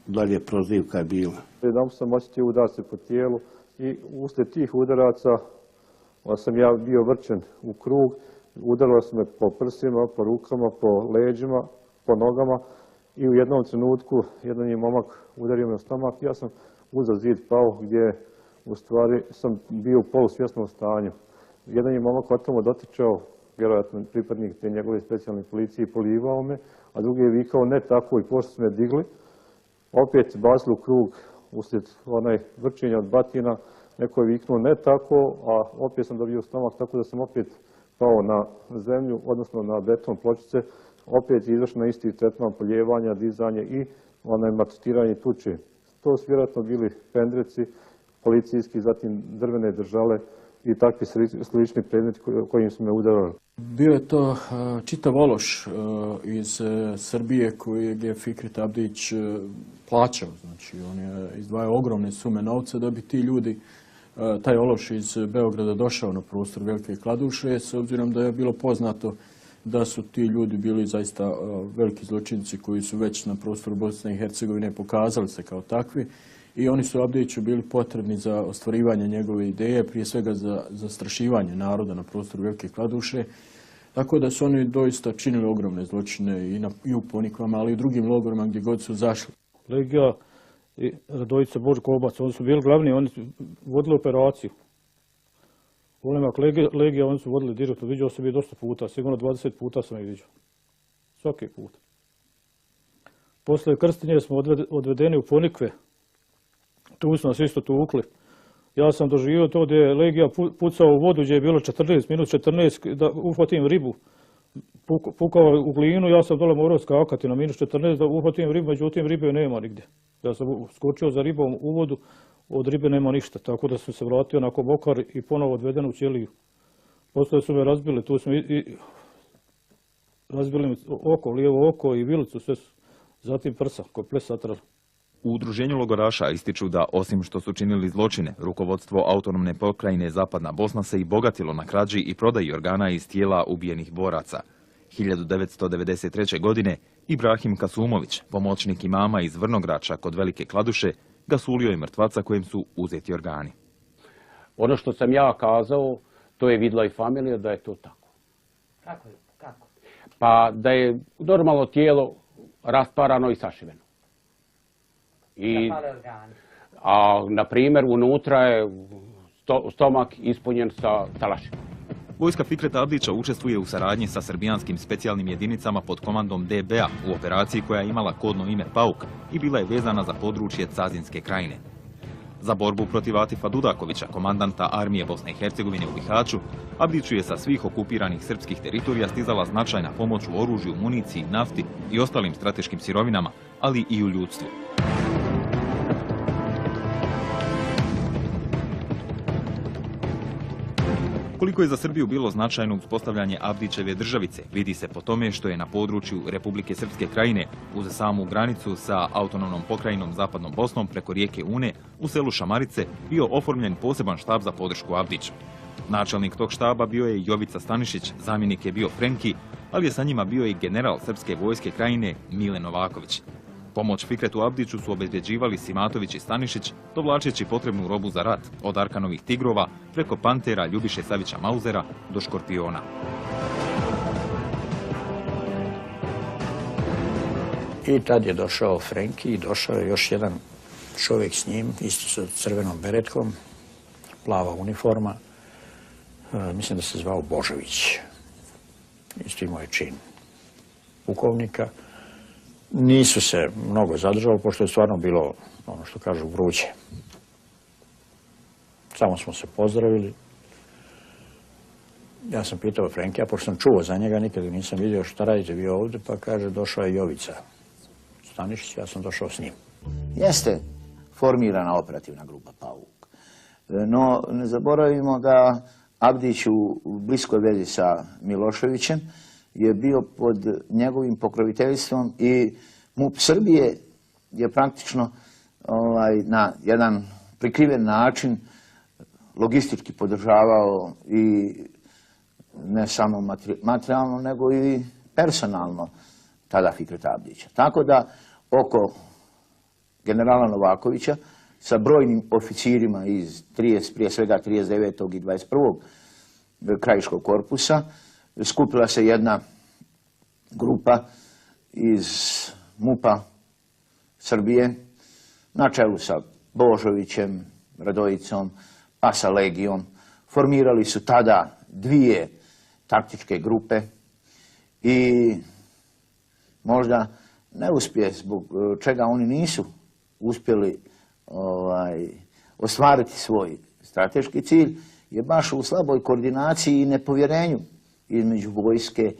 dalje prozivka je bila. Jedan sam osjetio udarce po tijelu i uslijed tih udaraca sam ja bio vrčen u krug. Udarilo se me po prsima, po rukama, po leđima, po nogama i u jednom trenutku jedan je momak udario me u stomak. Ja sam uza zid pao gdje u stvari sam bio u polusvjesnom stanju. Jedan je momak od tamo dotičao, vjerojatno pripadnik te njegove specijalne policije, polivao me, a drugi je vikao ne tako i pošto su me digli, opet bacili u krug uslijed onaj vrčenja od batina, neko je viknuo ne tako, a opet sam dobio stomak, tako da sam opet pao na zemlju, odnosno na beton pločice, opet je izvršeno isti tretman poljevanja, dizanje i onaj maltretiranje tuče. To su vjerojatno bili pendreci, policijski, zatim drvene držale i takvi slični predmeti kojim su me udarali. Bio je to čitav ološ iz Srbije kojeg je Fikret Abdić plaćao. Znači, on je izdvajao ogromne sume novca da bi ti ljudi, taj ološ iz Beograda došao na prostor Velike Kladuše, s obzirom da je bilo poznato da su ti ljudi bili zaista veliki zločinci koji su već na prostoru Bosne i Hercegovine pokazali se kao takvi. I oni su Abdiću bili potrebni za ostvarivanje njegove ideje, prije svega za zastrašivanje naroda na prostoru Velike Kladuše. Tako da su oni doista činili ogromne zločine i u Ponikvama, ali i u drugim logorima gdje god su zašli. Legija i Radojica Božko Obac, oni su bili glavni, oni su vodili operaciju. Ulemak Legija, oni su vodili direktno, vidio sam je dosta puta, sigurno 20 puta sam ih vidio. Svaki put. Posle Krstinje smo odvedeni u Ponikve. Tu su nas isto tukli. Ja sam doživio to gdje je Legija pucao u vodu gdje je bilo 14 da uhvatim ribu. Pukao u glinu, ja sam dole morao skakati na -14 da uhvatim ribu, međutim ribe nema nigdje. Ja sam skočio za ribom u vodu, od ribe nema ništa, tako da sam se vratio nakon Bokar i ponovo odveden u Ćeliju. Poslije su me razbili, tu su razbili mi oko, lijevo oko i vilicu, sve su, zatim prsa, komplet satrali. U udruženju logoraša ističu da, osim što su činili zločine, rukovodstvo autonomne pokrajine Zapadna Bosna se i bogatilo na krađi i prodaji organa iz tijela ubijenih boraca. 1993. godine Ibrahim Kasumović, pomoćnik imama iz Vrnograča kod Velike Kladuše, gasulio je mrtvaca kojem su uzeti organi. Ono što sam ja kazao, to je vidjela i familija da je to tako. Kako? Pa da je normalno tijelo rasparano i sašiveno. A, na primjer, unutra je stomak ispunjen sa talašima. Vojska Fikreta Abdića učestvuje u saradnji sa srbijanskim specijalnim jedinicama pod komandom DB-a u operaciji koja je imala kodno ime Pauk i bila je vezana za područje Cazinske krajine. Za borbu protiv Atifa Dudakovića, komandanta armije Bosne i Hercegovine u Bihaću, Abdiću je sa svih okupiranih srpskih teritorija stizala značajna pomoć u oružju, municiji, nafti i ostalim strateškim sirovinama, ali i u ljudstvu. Koliko je za Srbiju bilo značajno uspostavljanje Abdićeve državice, vidi se po tome što je na području Republike Srpske krajine, uz samu granicu sa autonomnom pokrajinom Zapadnom Bosnom preko rijeke Une, u selu Šamarice, bio oformljen poseban štab za podršku Abdiću. Načelnik tog štaba bio je Jovica Stanišić, zamjenik je bio Frenki, ali je sa njima bio i general Srpske vojske krajine Mile Novaković. Pomoć Fikretu Abdiću su obezbjeđivali Simatović i Stanišić, dovlačeći potrebnu robu za rat, od Arkanovih tigrova, preko Pantera, Ljubiše Savića Mauzera do Škorpiona. I tad je došao Frenki i došao je još jedan čovjek s njim, isto sa crvenom beretkom, plava uniforma, mislim da se zvao Božović. Isto imao je čin pukovnika. Nisu se mnogo zadržali, pošto je stvarno bilo, ono što kažu, vruće. Samo smo se pozdravili. Ja sam pitao Frenkija, pošto sam čuo za njega, nikada nisam vidio šta radite vi ovdje, pa kaže, došao je Jovica Stanišić, ja sam došao s njim. Jeste formirana operativna grupa Pavuk. No, ne zaboravimo da Abdić u bliskoj vezi sa Miloševićem je bio pod njegovim pokroviteljstvom i MUP Srbije je praktično na jedan prikriven način logistički podržavao i ne samo materijalno, nego i personalno tada Fikreta Abdića. Tako da oko generala Novakovića sa brojnim oficirima iz prije svega 39. i 21. krajiškog korpusa skupila se jedna grupa iz MUP-a Srbije na čelu sa Božovićem, Radojicom, pa sa Legijom. Formirali su tada dvije taktičke grupe i možda neuspjeh zbog čega oni nisu uspjeli ostvariti svoj strateški cilj je baš u slaboj koordinaciji i nepovjerenju između vojske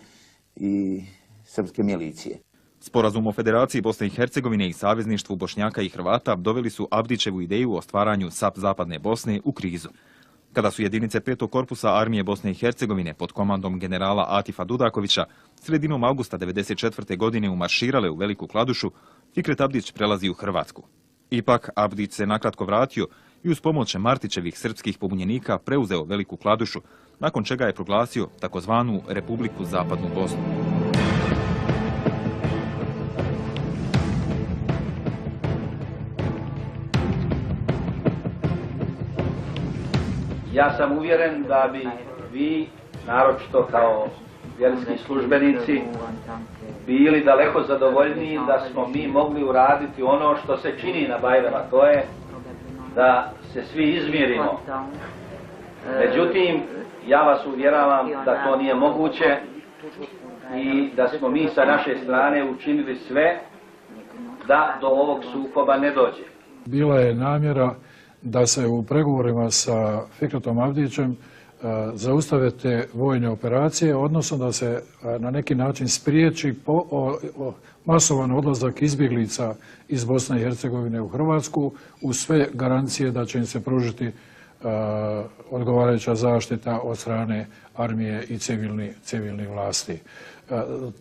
i srpske milicije. Sporazum o Federaciji Bosne i Hercegovine i savezništvu Bošnjaka i Hrvata doveli su Abdićevu ideju o stvaranju SAP Zapadne Bosne u krizu. Kada su jedinice 5. korpusa armije Bosne i Hercegovine pod komandom generala Atifa Dudakovića sredinom augusta 1994. godine umarširale u Veliku Kladušu, Fikret Abdić prelazi u Hrvatsku. Ipak, Abdić se nakratko vratio i uz pomoć Martićevih srpskih pobunjenika preuzeo Veliku Kladušu, nakon čega je proglasio takozvanu Republiku Zapadnu Bosnu. Ja sam uvjeren da bi vi, naročito kao vjerski službenici, bili daleko zadovoljniji da smo mi mogli uraditi ono što se čini na Bajram, a to je da se svi izmirimo. Međutim, ja vas uvjeravam da to nije moguće i da smo mi sa naše strane učinili sve da do ovog sukoba ne dođe. Bila je namjera da se u pregovorima sa Fikretom Abdićem zaustave te vojne operacije, odnosno da se na neki način spriječi masovan odlazak izbjeglica iz Bosne i Hercegovine u Hrvatsku uz sve garancije da će im se pružiti odgovarajuća zaštita od strane armije i civilnih vlasti.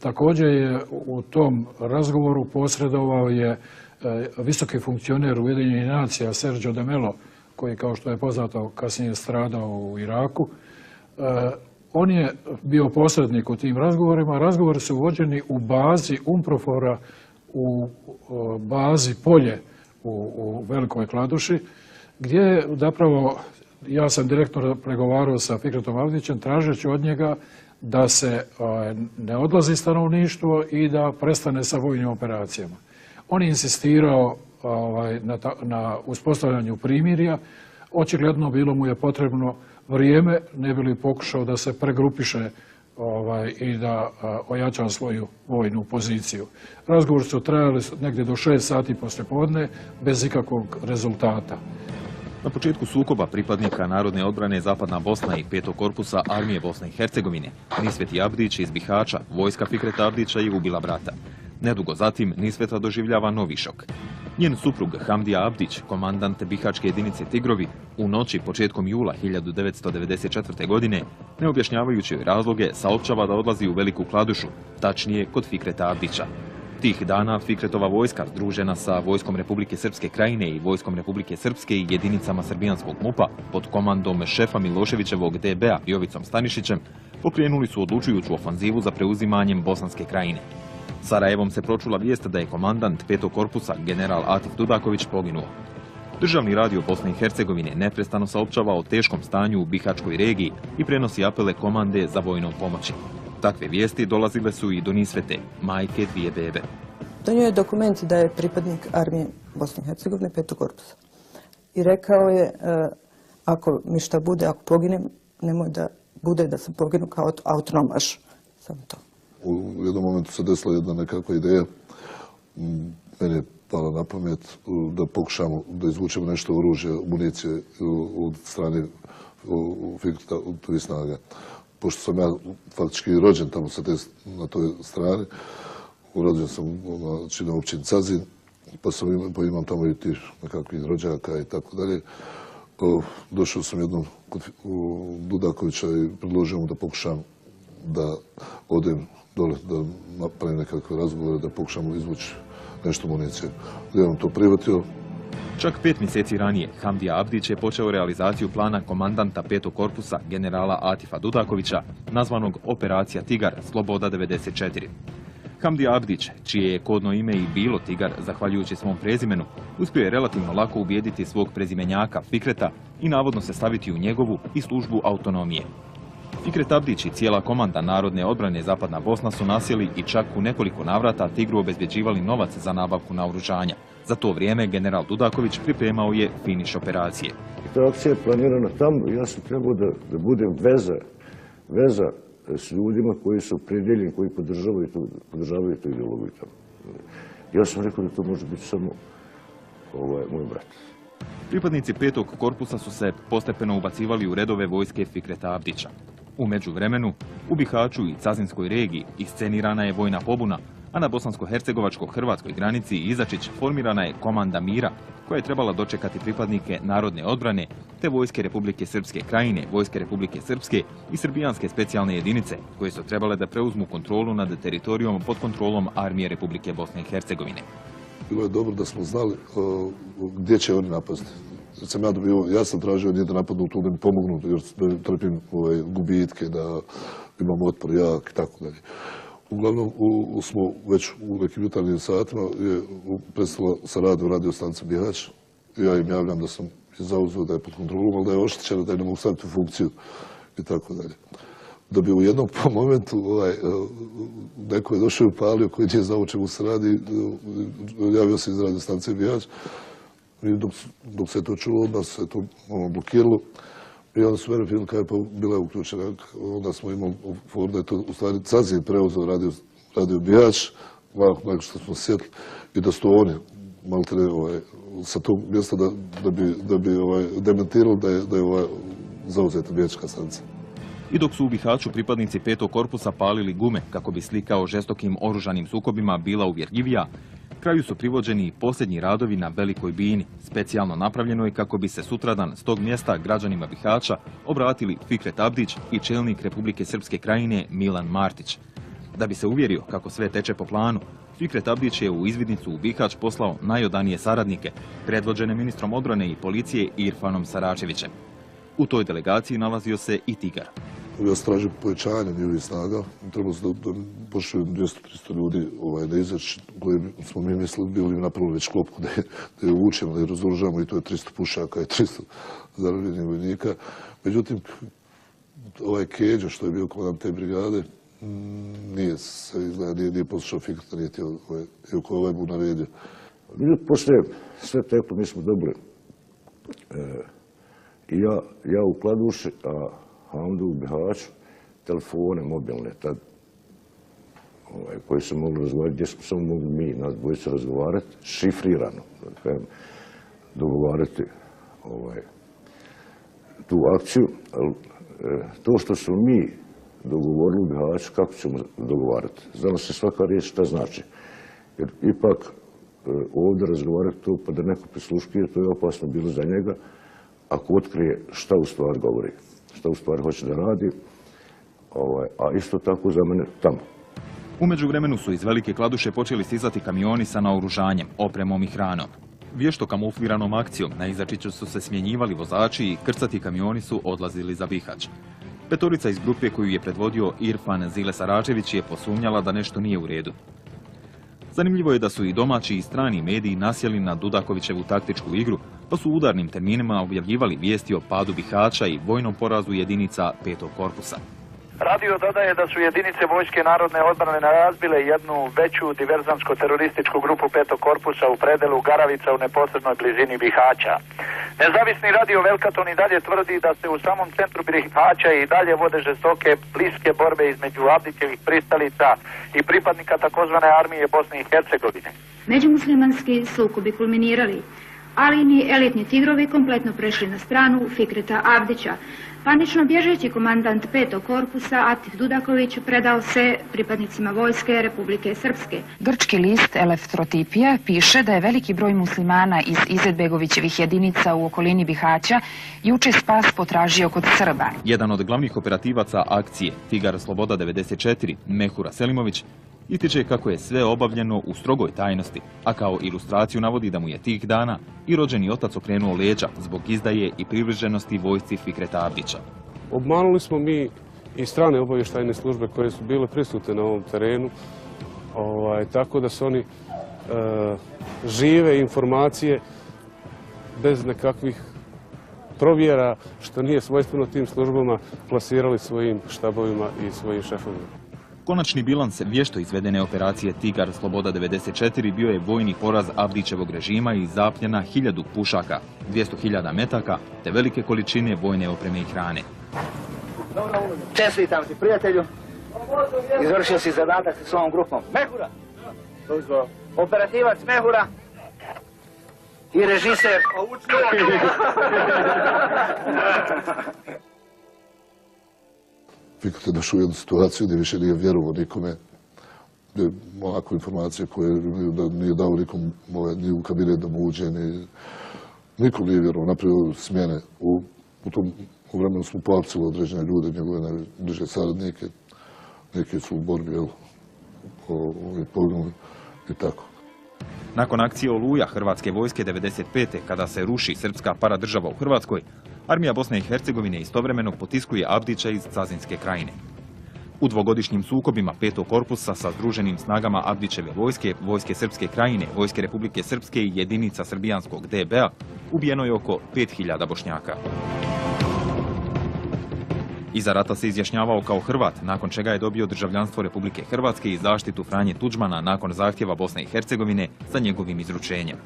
Također je u tom razgovoru posredovao je visoki funkcioner Ujedinjenih nacija Sergio de Mello, koji, kao što je poznato, kasnije stradao u Iraku. On je bio posrednik u tim razgovorima. Razgovori su vođeni u bazi UNPROFOR-a, u bazi Polje u Velikoj Kladuši, gdje zapravo ja sam direktno pregovarao sa Fikretom Abdićem tražeći od njega da se ne odlazi stanovništvo i da prestane sa vojnim operacijama. On je insistirao na uspostavljanju primirja. Očigledno bilo mu je potrebno vrijeme, ne bi li pokušao da se pregrupiše i da ojača svoju vojnu poziciju. Razgovor su trajali negdje do 6 sati poslijepodne bez ikakvog rezultata. Na početku sukoba pripadnika Narodne odbrane Zapadna Bosna i 5. korpusa Armije Bosne i Hercegovine, Nisveti Abdić iz Bihaća, vojska Fikreta Abdića je ubila brata. Nedugo zatim Nisveta doživljava novi šok. Njen suprug Hamdija Abdić, komandant bihačke jedinice Tigrovi, u noći početkom jula 1994. godine, ne objašnjavajući joj razloge, saopćava da odlazi u Veliku Kladušu, tačnije kod Fikreta Abdića. Tih dana Fikretova vojska, združena sa vojskom Republike Srpske Krajine i vojskom Republike Srpske i jedinicama srbijanskog MUP-a pod komandom šefa Miloševićevog DB-a Jovicom Stanišićem, pokrenuli su odlučujuću ofanzivu za preuzimanjem Bosanske Krajine. Sarajevom se pročula vijest da je komandant 5. korpusa, general Atif Dudaković, poginuo. Državni radio Bosne i Hercegovine neprestano saopćava o teškom stanju u Bihačkoj regiji i prenosi apele komande za vojnom pomoći. Takve vijesti dolazile su i do Nisvete, majke dvije bebe. Donio je dokument da je pripadnik Armije Bosne i Hercegovine 5. korpusa. I rekao je, ako mi šta bude, ako poginem, nemoj da bude da sam poginu kao autonomaš. Samo to. U jednom momentu se desila jedna nekakva ideja. Meni je pala na pamet da pokušamo da izvučemo nešto oružja, municije od strane tih snaga. Pošto sam ja faktički rođen tamo na toj strani, rođen sam na općini Cazin, pa imam tamo i tih nekakvih rođaka i tako dalje. Došao sam jednom kod Dudakovića i predložio mu da pokušam da odem dole, da napravim nekakve razgovore, da pokušamo izvući nešto municije. Ja vam to prihvatio. Čak 5 mjeseci ranije, Hamdija Abdić je počeo realizaciju plana komandanta 5. korpusa generala Atifa Dudakovića, nazvanog Operacija Tigar, Sloboda 94. Hamdija Abdić, čije je kodno ime i bilo Tigar, zahvaljujući svom prezimenu, uspio je relativno lako ubijediti svog prezimenjaka Fikreta i navodno se staviti u njegovu i službu autonomije. Fikret Abdić i cijela komanda Narodne odbrane Zapadna Bosna su nasjeli i čak u nekoliko navrata Tigru obezbjeđivali novac za nabavku naoružanja. Za to vrijeme general Dudaković pripremao je finiš operacije. Ta akcija je planirana tamo i ja sam trebao da budem veza s ljudima koji su opredjeljeni, koji podržavaju tu ideologiju tamo. Ja sam rekao da to može biti samo moj brat. Pripadnici 5. korpusa su se postepeno ubacivali u redove vojske Fikreta Abdića. U međuvremenu, u Bihaću i Cazinskoj regiji iscenirana je vojna pobuna, a na bosansko-hercegovačko-hrvatskoj granici Izačić formirana je komanda mira, koja je trebala dočekati pripadnike Narodne odbrane, te vojske Republike Srpske Krajine, vojske Republike Srpske i srbijanske specijalne jedinice, koje su trebale da preuzmu kontrolu nad teritorijom pod kontrolom Armije Republike Bosne i Hercegovine. Bilo je dobro da smo znali gdje će oni napasti. Ja sam tražio da napadnu tu, da mi pomognu, jer trpim gubitke, da imam otpor jak i tako dalje. Uglavnom, smo već u nekim jutarnjim satima prestala sa radio stanice Bihać. Ja im javljam da sam zauzeo da je pod kontrolom, ali da je oštećeno, da je ne mogu staviti u funkciju i tako dalje. Da bi u jednom momentu neko je došao i upalio koji nije znao o čemu se radi, javio se iz radio stanice Bihać. I dok se to čulo, odmah se to blokiralo. I onda su mene pitali kada je bila uključena. Onda smo imali da je to u stvari Cazin preuzeo radio Bihać, nakon što smo sjetili, i da su to oni maltene sa tog mjesta da bi dementirali da je zauzeta bihaćka stanica. I dok su u Bihaću pripadnici 5. korpusa palili gume kako bi slika o žestokim oružanim sukobima bila uvjerljivija, kraju su privođeni posljednji radovi na Velikoj Bini, specijalno napravljenoj kako bi se sutradan s tog mjesta građanima Bihaća obratili Fikret Abdić i čelnik Republike Srpske Krajine Milan Martić. Da bi se uvjerio kako sve teče po planu, Fikret Abdić je u izvidnicu u Bihać poslao najodanije saradnike, predvođene ministrom odbrane i policije Irfanom Saračevićem. U toj delegaciji nalazio se i Tigar. Ja sam tražio povećanje njihovih snaga. Trebalo se da pošli 200-300 ljudi na Izač, koje smo mi mislili bili napravili već klopku da je uvučemo, da je razoružamo, i to je 300 pušaka i 300 zarobljenih vojnika. Međutim, ovaj Keđa, što je bio komandant te brigade, nije poslušao Fikreta, nije htio, iako ovaj mu naredio. Poslije sve teklo, mi smo dobili ja u Kladuši, a Hamdu u Bihaću, telefone mobilne tad, koji su mogli razgovarati, gdje smo samo mogli mi, nas dvojice, razgovarati, šifrirano, dogovarati tu akciju. To što smo mi dogovorili u Bihaću, kako ćemo dogovarati? Znamo se svaka riječ šta znači. Jer ipak ovdje razgovarati to pa da neko prisluškuje, to je opasno bilo za njega ako otkrije šta u stvari govori, šta u stvari hoće da radi, a isto tako za mene tamo. U međuvremenu su iz Velike Kladuše počeli stizati kamioni sa naoružanjem, opremom i hranom. Vješto kamufliranom akcijom na Izačiću su se smjenjivali vozači i krcati kamioni su odlazili za Bihać. Petorica iz grupe koju je predvodio Irfan Zile Saračević je posumnjala da nešto nije u redu. Zanimljivo je da su i domaći i strani mediji nasjeli na Dudakovićevu taktičku igru, pa su u udarnim terminima objavljivali vijesti o padu Bihaća i vojnom porazu jedinica 5. korpusa. Radio dodaje da su jedinice Vojske narodne odbrane razbile jednu veću diverzantsko-terorističku grupu 5. korpusa u predelu Garavica u neposrednoj blizini Bihaća. Nezavisni radio Velkaton i dalje tvrdi da se u samom centru Bihaća i dalje vode žestoke bliske borbe između Avdićevih pristalica i pripadnika takozvane armije Bosne i Hercegovine. Međumuslimanski sukobi kulminirali, ali ni elitni tigrovi kompletno prešli na stranu Fikreta Avdića. Panično bježeći komandant 5. korpusa Atif Dudaković predao se pripadnicima Vojske Republike Srpske. Grčki list Elektrotipija piše da je veliki broj muslimana iz Izetbegovićevih jedinica u okolini Bihaća juče spas potražio kod Srba. Jedan od glavnih operativaca akcije, Tigar Sloboda 94, Mehura Selimović, ističe kako je sve obavljeno u strogoj tajnosti, a kao ilustraciju navodi da mu je tih dana i rođeni otac okrenuo leđa zbog izdaje i privrženosti vojsci Fikreta Avdića. Obmanuli smo mi i strane obavještajne službe koje su bile prisutne na ovom terenu, tako da su oni žive informacije bez nekakvih provjera, što nije svojstveno tim službama, plasirali svojim štabovima i svojim šefovima. Konačni bilans vješto izvedene operacije Tigar Sloboda 94 bio je vojni poraz Avdićevog režima i zapljena 1000 pušaka, 200.000 metaka te velike količine vojne opreme i hrane. Čestitam ti, prijatelju. Izvršio si zadatak sa svojom grupom. Mehura! Operativac Mehura i režiser. Fikret je došao u jednu situaciju gdje više nije vjerovao nikome, gdje onako informacije koje nije dao nikom ni u kabinet da mu uđe, nikom nije vjerovao, napravio smjene. U vremenu smo pohapsili određene ljude, njegove najbliže saradnike, neki su u borbi, poginuli i tako. Nakon akcije Oluja Hrvatske vojske 95. kada se ruši srpska paradržava u Hrvatskoj, armija Bosne i Hercegovine istovremeno potiskuje Avdića iz Cazinske krajine. U dvogodišnjim sukobima 5. korpusa sa združenim snagama Avdićeve vojske, Vojske Srpske krajine, Vojske Republike Srpske i jedinica srbijanskog DB-a ubijeno je oko 5000 Bošnjaka. Iza rata se izjašnjavao kao Hrvat, nakon čega je dobio državljanstvo Republike Hrvatske i zaštitu Franje Tuđmana nakon zahtjeva Bosne i Hercegovine za njegovim izručenjem.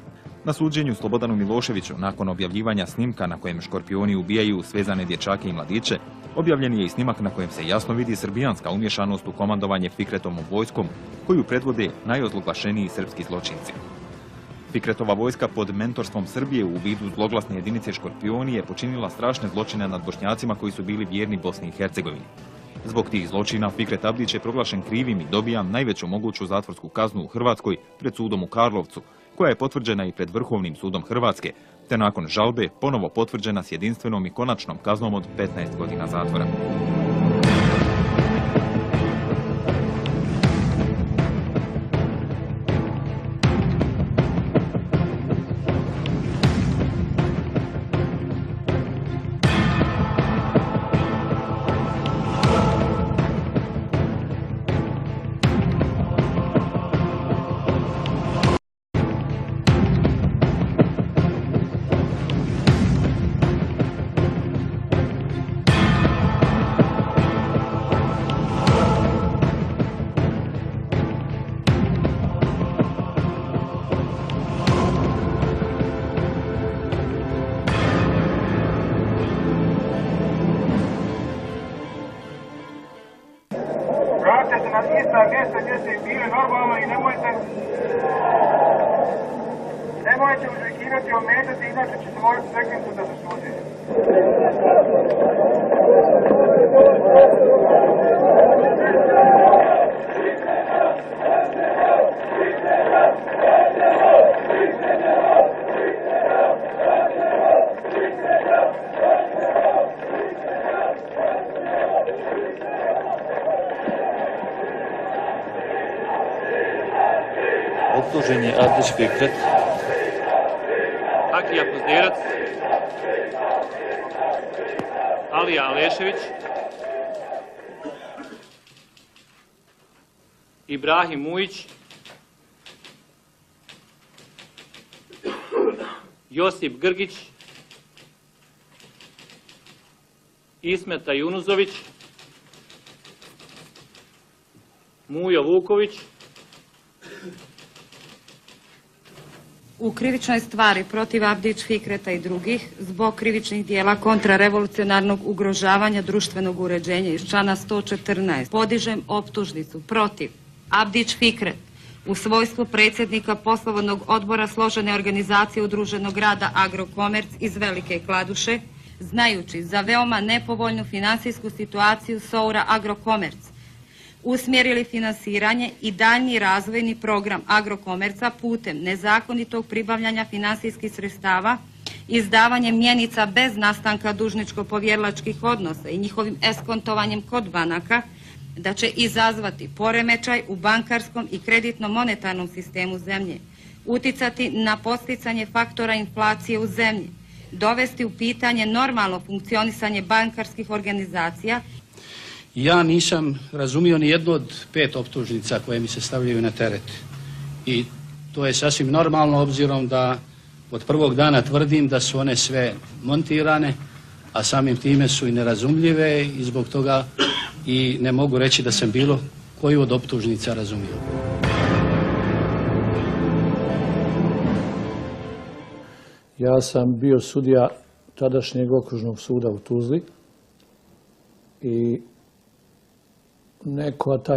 Na suđenju Slobodanu Miloševiću, nakon objavljivanja snimka na kojem škorpioni ubijaju svezane dječake i mladiće, objavljen je i snimak na kojem se jasno vidi srbijanska umješanost u komandovanje Fikretovom vojskom, koju predvode najozloglašeniji srpski zločinci. Fikretova vojska pod mentorstvom Srbije u vidu zloglasne jedinice Škorpioni je počinila strašne zločine nad Bošnjacima koji su bili vjerni Bosni i Hercegovini. Zbog tih zločina Fikret Avdić je proglašen krivim i dobija najveću moguću zatvorsku kaznu u Hrvatskoj pred sudom u Karlovcu, koja je potvrđena i pred Vrhovnim sudom Hrvatske, te nakon žalbe ponovo potvrđena s jedinstvenom i konačnom kaznom od 15 godina zatvora. Vratite se na ista mjesta gdje ste bili normalno i nemojte Nemojte uzvikivati, ometati, inače ćete morati prekinuti da se sudi. Optužen je Abdić Fikret. Akija Pozderac, Alija Alešević, Ibrahim Mujić, Josip Grgić, Ismeta Junuzović, Mujo Vuković. U krivičnoj stvari protiv Abdić Fikreta i drugih zbog krivičnih dijela kontrarevolucionarnog ugrožavanja društvenog uređenja iz člana 114 podižem optužnicu protiv Abdić Fikret u svojstvu predsjednika poslovodnog odbora složene organizacije udruženog rada Agrokomerc iz Velike Kladuše, znajući za veoma nepovoljnu finansijsku situaciju SOUR-a Agrokomerc, usmjerili finansiranje i daljnji razvojni program Agrokomerca putem nezakonitog pribavljanja financijskih sredstava, izdavanjem mjenica bez nastanka dužničko-povjerlačkih odnosa i njihovim eskontovanjem kod banaka, da će izazvati poremećaj u bankarskom i kreditno-monetarnom sistemu zemlje, uticati na posticanje faktora inflacije u zemlji, dovesti u pitanje normalno funkcionisanje bankarskih organizacija. Ja nisam razumio ni jednu od 5 optužnica koje mi se stavljaju na teret. I to je sasvim normalno obzirom da od prvog dana tvrdim da su one sve montirane, a samim time su i nerazumljive i zbog toga i ne mogu reći da sam bilo koju od optužnica razumio. Ja sam bio sudija tadašnjeg okružnog suda u Tuzli i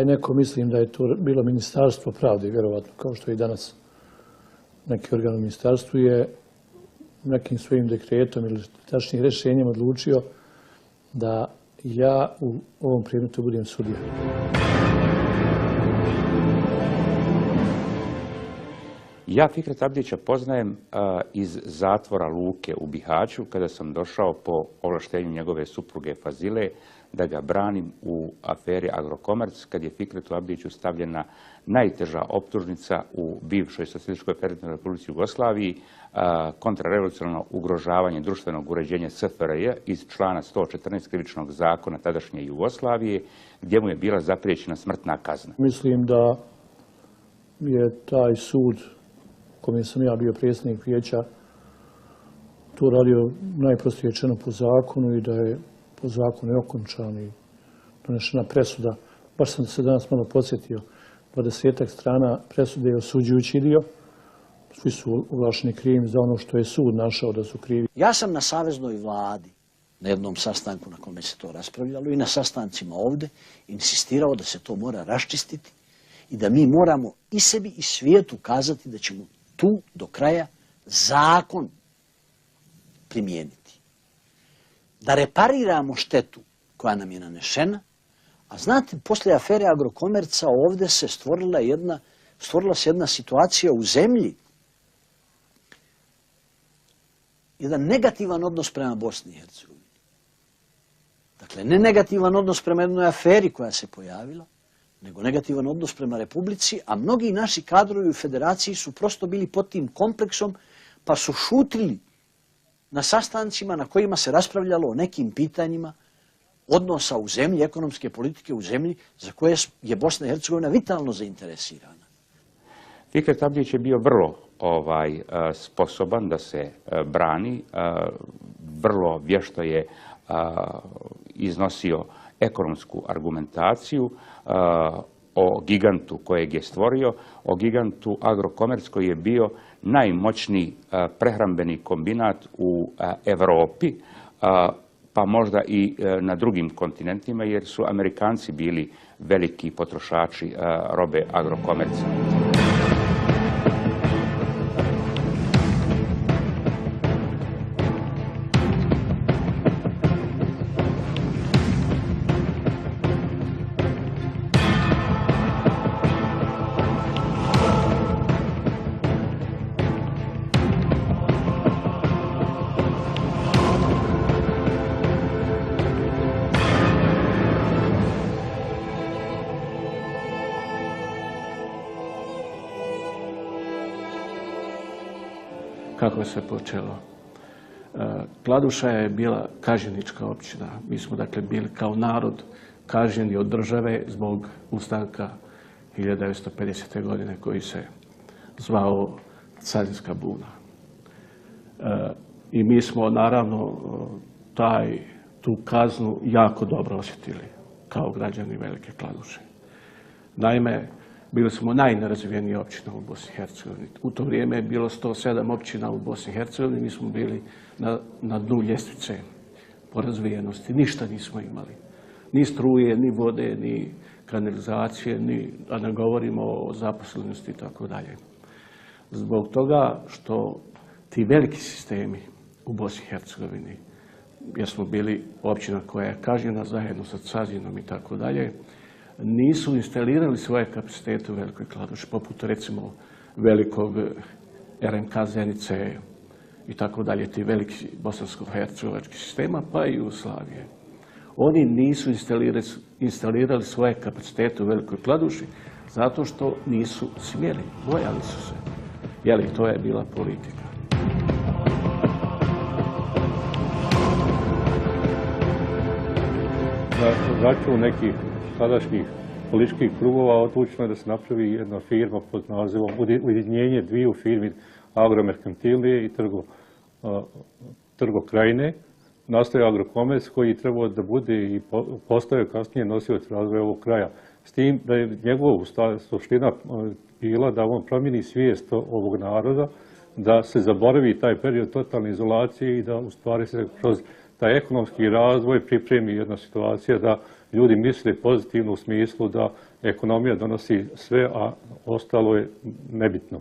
neko mislim da je to bilo Ministarstvo pravde, vjerovatno, kao što je i danas neki organ u ministarstvu, je nekim svojim dekretom ili tačnijim rješenjem odlučio da ja u ovom predmetu budem sudija. Ja Fikreta Abdića poznajem iz zatvora Luke u Bihaću, kada sam došao po ovlaštenju njegove supruge Fazile da ga branim u aferi Agrokomerc, kad je Fikretu Abdiću stavljena najteža optužnica u bivšoj Socijalističkoj Federativnoj Republici Jugoslaviji, kontrarevolucionarno ugrožavanje društvenog uređenja SFRJ iz člana 114 krivičnog zakona tadašnje Jugoslavije, gdje mu je bila zapriječena smrtna kazna. Mislim da je taj sud, kome sam ja bio predsjednik vijeća, to radio najprostije rečeno po zakonu i da je po zakonu je okončan i donešena presuda. Baš sam se danas malo podsjetio, 20-ak strana presude je osuđujući dio. Svi su uglašeni krivim za ono što je sud našao da su krivi. Ja sam na saveznoj vladi, na jednom sastanku na kome se to raspravljalo i na sastancima ovdje, insistirao da se to mora raščistiti i da mi moramo i sebi i svijetu kazati da ćemo tu do kraja zakon primijeniti. Da repariramo štetu koja nam je nanešena, a znate, poslije afere Agrokomerca ovdje se stvorila se jedna situacija u zemlji, jedan negativan odnos prema Bosni i Hercegovini. Dakle, ne negativan odnos prema jednoj aferi koja se pojavila, nego negativan odnos prema Republici, a mnogi naši kadrovi u federaciji su prosto bili pod tim kompleksom, pa su šutili na sastancima na kojima se raspravljalo o nekim pitanjima odnosa u zemlji, ekonomske politike u zemlji, za koje je Bosna i Hercegovina vitalno zainteresirana. Fikret Abdić je bio vrlo sposoban da se brani, vrlo vješto je iznosio ekonomsku argumentaciju o gigantu kojeg je stvorio, o gigantu Agrokomerc koji je bio najmoćniji prehrambeni kombinat u Europi, pa možda i na drugim kontinentima, jer su Amerikanci bili veliki potrošači robe Agrokomerca. kako se počelo. Kladuša je bila kažnjenička općina. Mi smo dakle bili kao narod kažnjeni od države zbog ustanka 1950. godine koji se zvao Carinska buna. I mi smo naravno tu kaznu jako dobro osjetili kao građani Velike Kladuše. Naime, bili smo najnerazvijenija općina u Bosni i Hercegovini. U to vrijeme je bilo 107 općina u Bosni i Hercegovini, mi smo bili na dnu ljestvice po razvijenosti. Ništa nismo imali. Ni struje, ni vode, ni kanalizacije, a ne govorimo o zaposlenosti i tako dalje. Zbog toga što ti veliki sistemi u Bosni i Hercegovini, jer smo bili općina koja je kažnjena zajedno sa Cazinom i tako dalje, nisu instalirali svoje kapacitete u Velikoj Kladuši, poput recimo velikog RMK Zenice i tako dalje, ti veliki bosansko-hercegovački sistema, pa i Jugoslavije. Oni nisu instalirali svoje kapacitete u Velikoj Kladuši zato što nisu smjeli, bojali su se. Jeli, to je bila politika. Na račun nekih tadašnjih političkih krugova odlučeno je da se napravi jedna firma pod nazivom ujedinjenje dviju firmi Agromerkantilije i Trgo-Krajine. Nastaje Agrokomerc koji trebao da bude i postao kasnije nosioc razvoja ovog kraja. S tim da je njegova suština bila da on promijeni svijest ovog naroda, da se zaboravi taj period totalne izolacije i da u stvari se kroz taj ekonomski razvoj pripremi jedna situacija da ljudi misle pozitivno u smislu da ekonomija donosi sve, a ostalo je nebitno.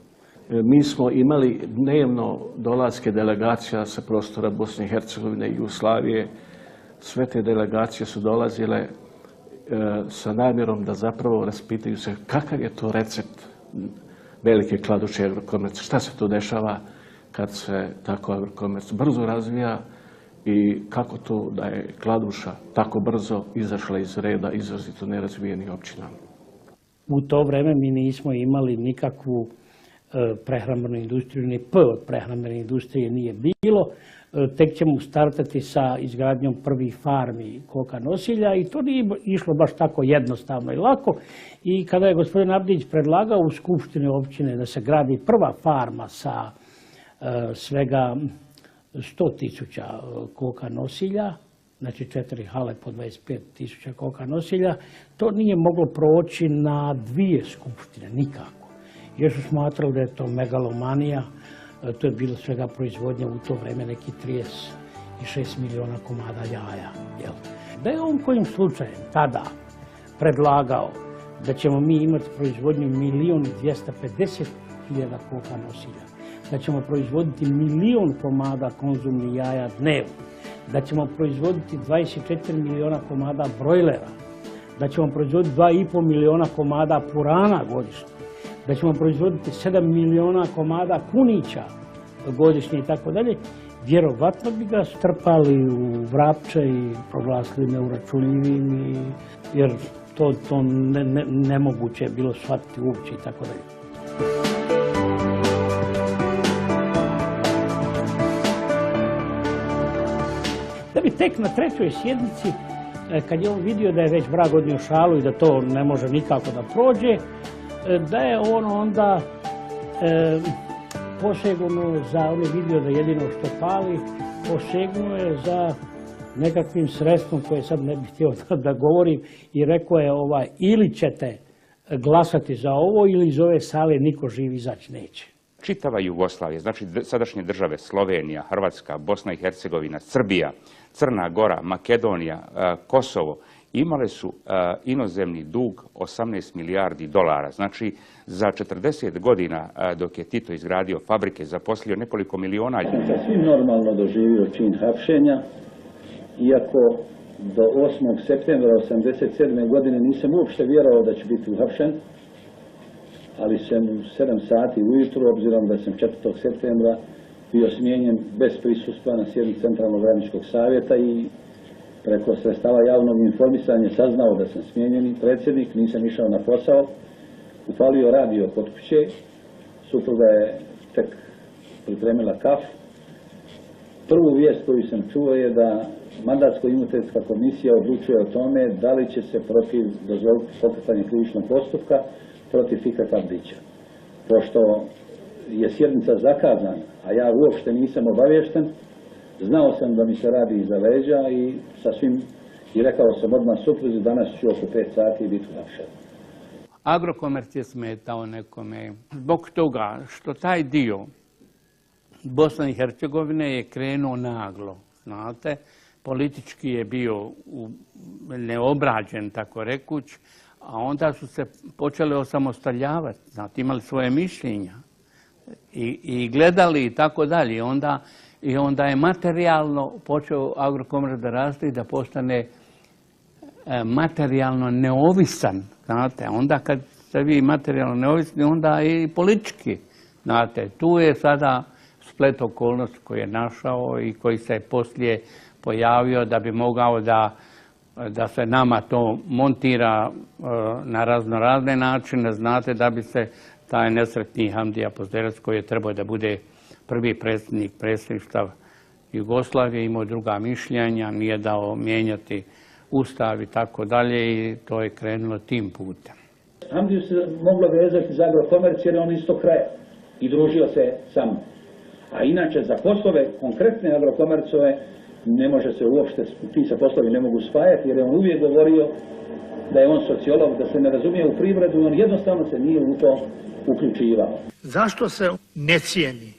Mi smo imali dnevno dolaske delegacija sa prostora Bosne i Hercegovine i Jugoslavije. Sve te delegacije su dolazile sa namjerom da zapravo raspitaju se kakav je to recept Velike Kladuše Agrokomerca. Šta se to dešava kad se tako Agrokomerc brzo razvija i kako to da je Kladuša tako brzo izašla iz reda izrazito nerazvijenih općina. U to vreme mi nismo imali nikakvu prehrambenu industriju, ni P od prehrambene industrije nije bilo. Tek ćemo startati sa izgradnjom prvih farmi koka nosilja i to nije išlo baš tako jednostavno i lako. I kada je gospodin Abdić predlagao u Skupštini općine da se gradi prva farma sa svega 100.000 koka nosilja, znači 4 hale po 25.000 koka nosilja, to nije moglo proći na 2 skupštine, nikako. Jer su smatrali da je to megalomanija, to je bilo svega proizvodnja u to vreme neki 36 miliona komada jaja. Da je on kojim slučajem tada predlagao da ćemo mi imati proizvodnju 1.250.000 koka nosilja, da ćemo proizvoditi 1.000.000 komada konzumnih jaja dnevno, da ćemo proizvoditi 24 miliona komada brojlera, da ćemo proizvoditi 2,5 miliona komada purana godišnje, da ćemo proizvoditi 7 miliona komada kunića godišnje i tako dalje, vjerovatno bi ga strpali u vrapče i proglasili neuračunljivim, jer to nemoguće je bilo shvatiti uopće i tako dalje. Da bi tek na 3. sjednici, kad je on vidio da je već vrag odnio šalu i da to ne može nikako da prođe, da je on onda posegnuo za, on je vidio da jedino što pali, posegnuo je za nekakvim sredstvom koje sad ne bih htio da govorim i rekao je ili ćete glasati za ovo ili iz ove sale niko živ izaći neće. Čitava Jugoslavija, znači sadašnje države Slovenija, Hrvatska, Bosna i Hercegovina, Srbija, Crna Gora, Makedonija, Kosovo, imale su inozemni dug 18 milijardi dolara. Znači, za 40 godina dok je Tito izgradio fabrike, zaposlio nekoliko miliona ljudi. Sasvim normalno doživio čin hapšenja, iako do 8. septembra 1987. godine nisam uopšte vjerovao da će biti uhapšen, ali sam u 7 sati ujutru, obzirom da sam 4. septembra bio smijenjen bez prisustva na sjednici Centralnog radničkog savjeta i preko sredstava javnog informisanja saznao da sam smijenjeni predsjednik, nisam išao na posao, upalio radio kod kuće, supruga je tek pripremila KAF. Prvu vijest koju sam čuo je da Mandatsko-imunitetska komisija odlučuje o tome da li će se dozvoliti pokretanje krivičnog postupka protiv Fikreta Abdića. Pošto je sjednica zakazana, a ja uopšte nisam obaviješten, znao sam da mi se radi iza leđa i rekao sam odmah supruzi, danas ću oko 5 sati biti uhapšen. Agrokomerc je smetao nekome zbog toga što taj dio Bosne i Hercegovine je krenuo naglo, znate, politički je bio neobrađen, tako rekuć, a onda su se počeli osamostaljavati, znate, imali svoje mišljenja i gledali i tako dalje. I onda je materijalno počeo Agrokomerc da raste i da postane materijalno neovisan, znate, onda kad ste vi materijalno neovisni, onda i politički, znate, tu je sada splet okolnosti koji je našao i koji se poslije pojavio da bi mogao da se nama to montira na razne načine, znate, da bi se taj nesretni Hamdija Pozderac koji je trebao da bude prvi predsjednik predsjedništva Jugoslavije, imao druga mišljenja, nije dao mijenjati Ustav i tako dalje i to je krenulo tim putem. Hamdiju se moglo vezati za Agrokomerc jer je on isto kraja i družio se sa mnom. A inače za poslove konkretne Agrokomercove ne može se uopšte, ti se poslovi ne mogu spajati jer je on uvijek govorio da je on sociolog, da se ne razumije u privredu i on jednostavno se nije u to uključivao. Zašto se ne cijeni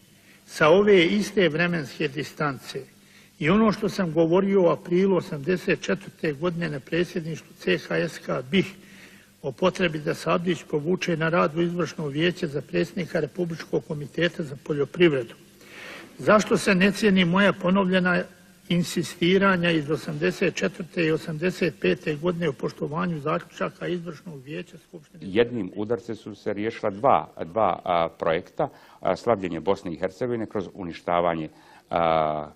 sa ove iste vremenske distance i ono što sam govorio u aprilu 1984. godine na predsjedništvu CHSK BiH o potrebi da se Abdić povuče na rad u izvršno vijeće za predsjednika Republičkog komiteta za poljoprivredu? Zašto se ne cijeni moja ponovljena insistiranja iz 1984. i 1985. godine o poštovanju zaključaka izvršnog vijeća Skupštine? Jednim udarcem su se riješila dva projekta, slabljenje Bosne i Hercegovine kroz uništavanje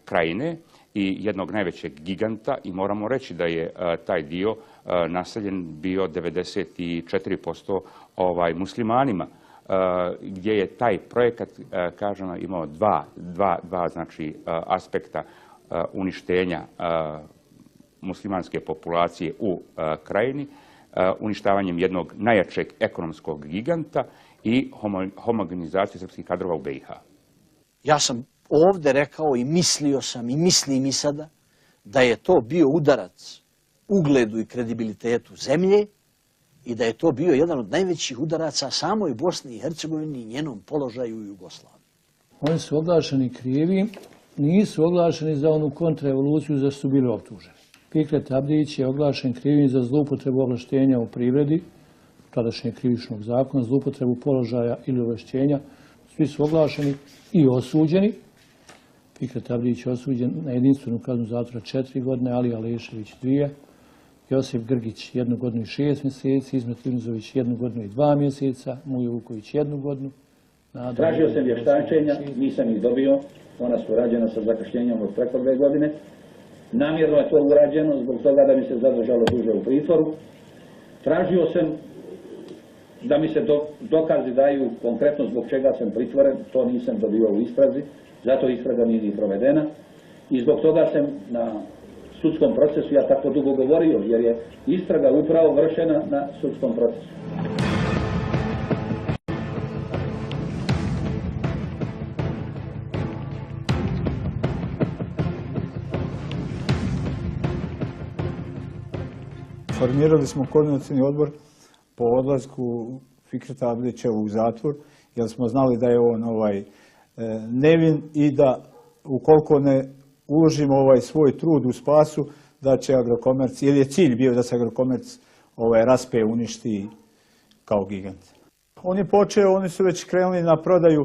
Krajine i jednog najvećeg giganta i moramo reći da je taj dio naseljen bio 94% muslimanima, gdje je taj projekat, kažemo, imao dva znači aspekta uništenja muslimanske populacije u Krajini, uništavanjem jednog najjačeg ekonomskog giganta i homogenizaciju srpskih kadrova u BiH. Ja sam ovdje rekao i mislio sam i mislim i sada da je to bio udarac ugledu i kredibilitetu zemlje i da je to bio jedan od najvećih udaraca samoj Bosni i Hercegovini i njenom položaju u Jugoslaviji. Oni su oglašeni krivi, nisu oglašeni za onu kontrarevoluciju za što su bili optuženi. Fikret Abdić je oglašen krivim za zloupotrebu ovlaštenja u privredi, tadašnjeg krivičnog zakona, zloupotrebu položaja ili ovlaštenja. Svi su oglašeni i osuđeni. Fikret Abdić je osuđen na jedinstvenu kaznu zatvora 4 godine, Ali Alešević 2, Josip Grgić 1 godinu i 6 mjeseci, Ismet Junuzović 1 godinu i 2 mjeseca, Mujo Vuković 1 godinu. Tražio sam vještačenja, nisam ih dobio, ona su rađena sa zakašnjenjem od preko 2 godine. Namjerno je to urađeno zbog toga da mi se zadržalo duže u pritvoru. Tražio sam da mi se dokazi daju konkretno zbog čega sam pritvoren, to nisam dobio u istrazi, zato istraga nije ni provedena i zbog toga sam na sudskom procesu ja tako dugo govorio, jer je istraga upravo vršena na sudskom procesu. Formirali smo koordinacioni odbor po odlasku Fikreta Abdića u zatvor, jer smo znali da je on nevin i da ukoliko ne uložimo svoj trud u spasu, da će Agrokomerc, jer je cilj bio da se Agrokomerc raspe, uništi kao gigant. On je počeo, oni su već krenuli na prodaju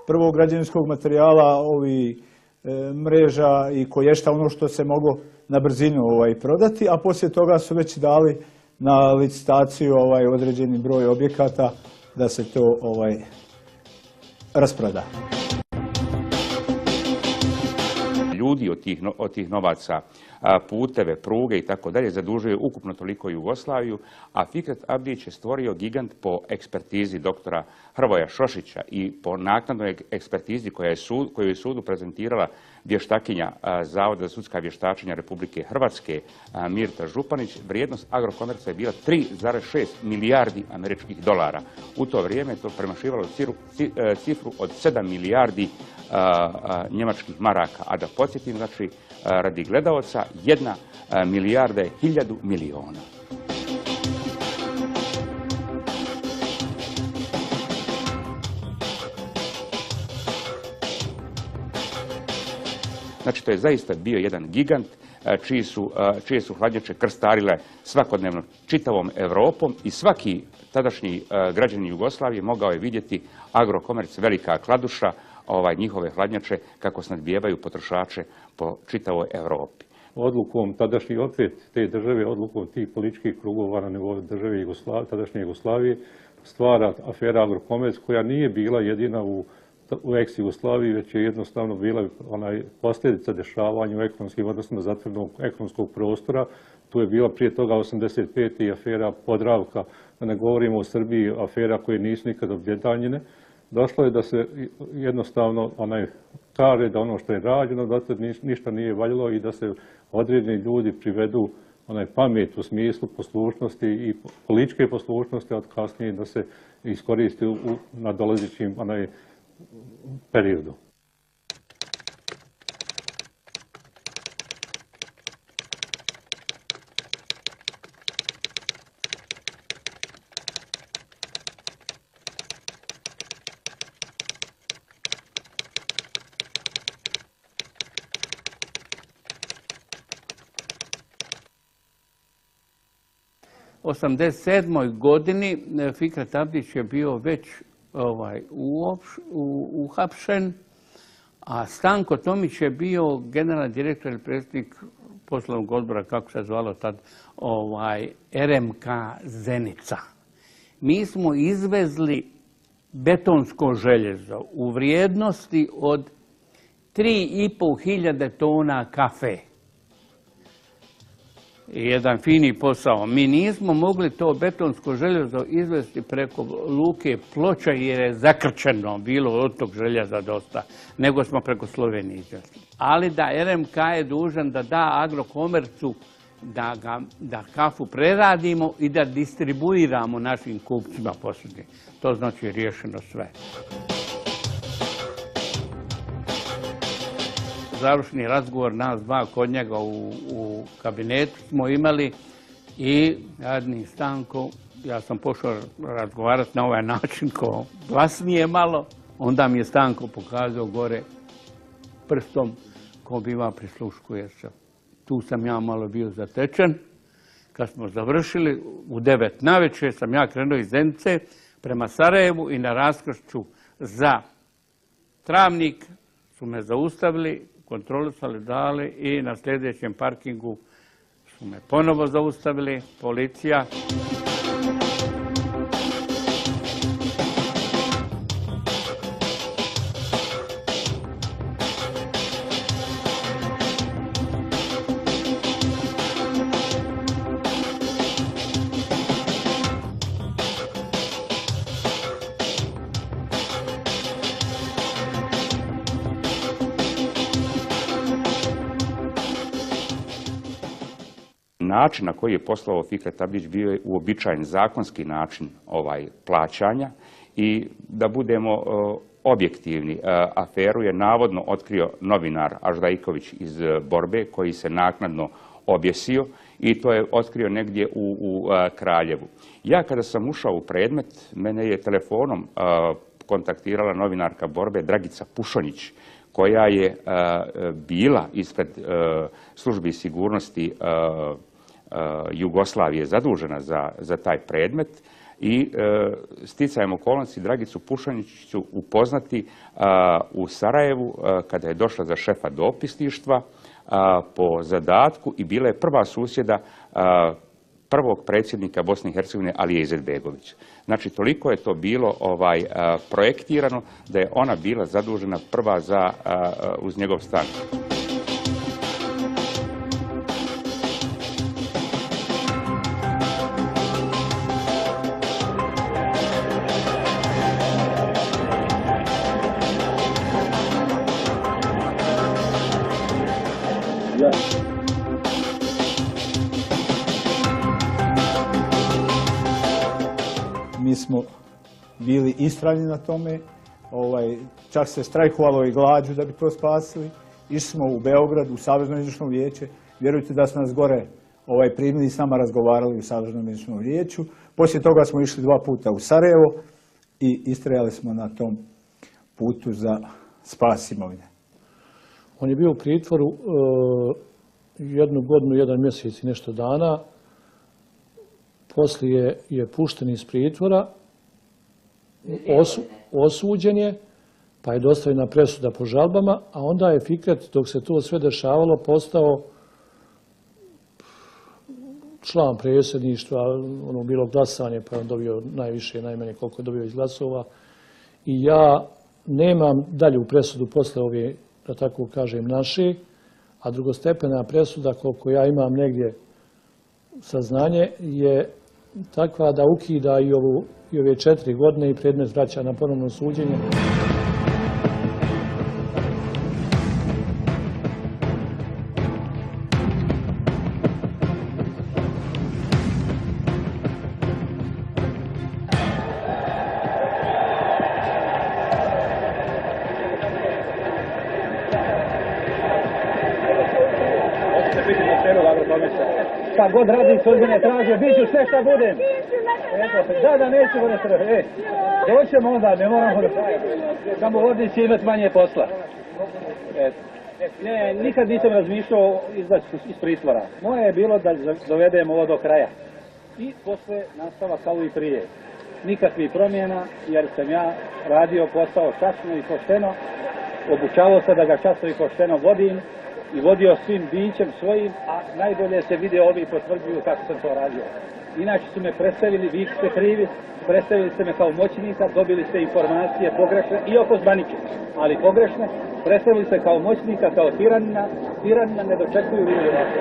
prvog građevinskog materijala, mreža i koješta, ono što se moglo na brzinu prodati, a poslije toga su već dali na licitaciju određeni broj objekata da se to ljudi od tih novaca, puteve, pruge i tako dalje, zadužio je ukupno toliko Jugoslaviju, a Fikret Abdić je stvorio gigant po ekspertizi doktora Hrvoja Šošića i po naknadnoj ekspertizi koju je sudu prezentirala vještakinja Zavoda za sudska vještačenja Republike Hrvatske Mirta Županić. Vrijednost Agrokomerca je bila 3,6 milijardi američkih dolara. U to vrijeme to premašivalo cifru od 7 milijardi njemačkih maraka. A da podsjetim, znači, radi gledalaca, 1 milijarda je 1000 miliona. Znači, to je zaista bio jedan gigant čije su hladnjače krstarile svakodnevno čitavom Europom i svaki tadašnji građanin Jugoslavije mogao je vidjeti Agrokomerc, Velika Kladuša, njihove hladnjače kako snadbijevaju potrošače po čitavoj Europi. Odlukom tadašnji opet te države, odlukom tih političkih krugova na nivou države tadašnje Jugoslavije, stvara afera Agrokomerc koja nije bila jedina u ex-Jugoslaviji, već je jednostavno bila posljedica dešavanja u ekonomskim odnosima zatvorenog ekonomskog prostora. Tu je bila prije toga 85. i afera Podravka, da ne govorimo o Srbiji, afera koje nisu nikad objedanjene. Došlo je da se jednostavno kaže da ono što je rađeno, da to ništa nije valjalo i da se određeni ljudi privedu pamet u smislu poslušnosti i političke poslušnosti, od kasnije da se iskoristi u nadolazećim periodu. U 1987. godini Fikret Abdić je bio već uhapšen, a Stanko Tomić je bio generalni direktor ili predsjednik poslovnog odbora, kako se zvalo tad, RMK Zenica. Mi smo izvezli betonsko željezo u vrijednosti od 3.500 tona kafe. Jedan fini posao. Mi nismo mogli to betonsko željezo izvesti preko luke Ploča jer je zakrčeno bilo od tog željeza dosta, nego smo preko Slovenije izvesti. Ali da RMK je dužan da da Agrokomercu da kafu preradimo i da distribuiramo našim kupcima posljednje. To znači riješeno sve. Završni razgovor nas dva kod njega u kabinetu smo imali i jadni Stanko, ja sam pošao razgovarati na ovaj način ko glasnije malo, onda mi je Stanko pokazao gore prstom ko biva prisluškuje se. Tu sam ja malo bio zatečen. Kad smo završili, u 9 navečer sam ja krenuo iz Zenice prema Sarajevu i na raskršću za Travnik su me zaustavili, kontrolisali, dali i na sljedećem parkingu su me ponovo zaustavili, policija. Način na koji je poslovao Fikret Abdić bio je uobičajen zakonski način plaćanja i da budemo objektivni, aferu je navodno otkrio novinar Aždajković iz Borbe koji se naknadno objesio i to je otkrio negdje u Kraljevu. Ja kada sam ušao u predmet, mene je telefonom kontaktirala novinarka Borbe Dragica Pušonjić koja je bila ispred službi sigurnosti Jugoslavije zadužena za taj predmet i sticajem okolnosti Dragicu Pušonjić ću upoznati u Sarajevu kada je došla za šefa dopisništva po zadatku i bila je prva susjeda prvog predsjednika Bosne i Hercegovine Alije Izetbegovića. Znači, toliko je to bilo projektirano da je ona bila zadužena prva uz njegov stan. smo bili istrajni na tome, čak se strajkovalo i glađu da bi to spasili. Išli smo u Beograd, u Savezno izvršno vijeće. Vjerujte da su nas gore primili i s nama razgovarali u Saveznom izvršnom vijeću. Poslije toga smo išli 2 puta u Sarajevo i istrajali smo na tom putu za spas imovine. On je bio u pritvoru 1 godinu, 1 mjesec i nešto dana. Poslije je pušten iz pritvora, osuđen je, pa je dostavljena presuda po žalbama, a onda je Fikret, dok se to sve dešavalo, postao član predsjedništva, ono bilo glasanje, pa je on dobio najviše, najmanje koliko je dobio iz glasova. I ja nemam dalju presudu posle ove, da tako kažem, naše, a drugostepena presuda, koliko ja imam negdje saznanje, je takva da ukida i ove 4 godine i predmet vraća na ponovno suđenje. Šta god radi, sudbene traže, bit ću sve šta budem. Da, nećemo da treba. Doćemo onda, ne moramo da samo ovdje će imati manje posla. Ne, nikad nisam razmišljao izaći iz pritvora. Moje je bilo da dovedemo ovo do kraja. I posle nastava kao i prije. Nikakvih promjena, jer sam ja radio posao časno i pošteno. Obučavao se da ga časno i pošteno vodim. I vodio svim bićem svojim, a najbolje se vide ovi potvrđuju kako sam to radio. Inače su me predstavili, vi ste krivi, predstavili ste me kao moćnika, dobili ste informacije pogrešne i oko zvaniče, ali pogrešne, predstavili ste kao moćnika, kao tiranina ne dočekuju ljudi ovako.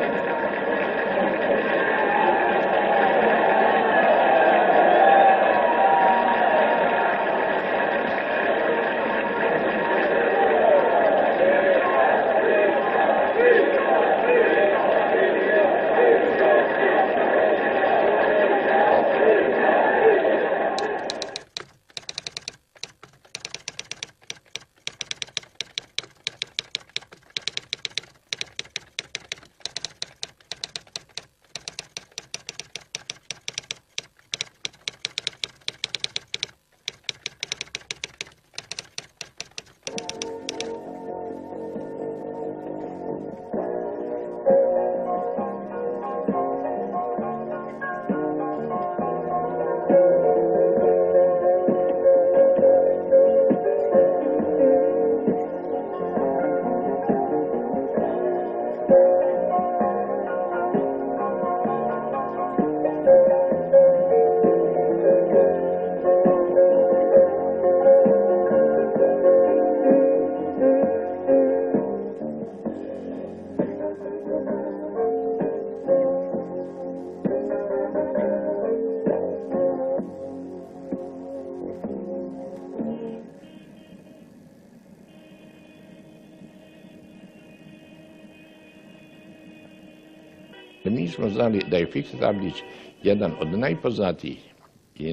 Mi smo znali da je Fikret Abdić jedan od najpoznatijih i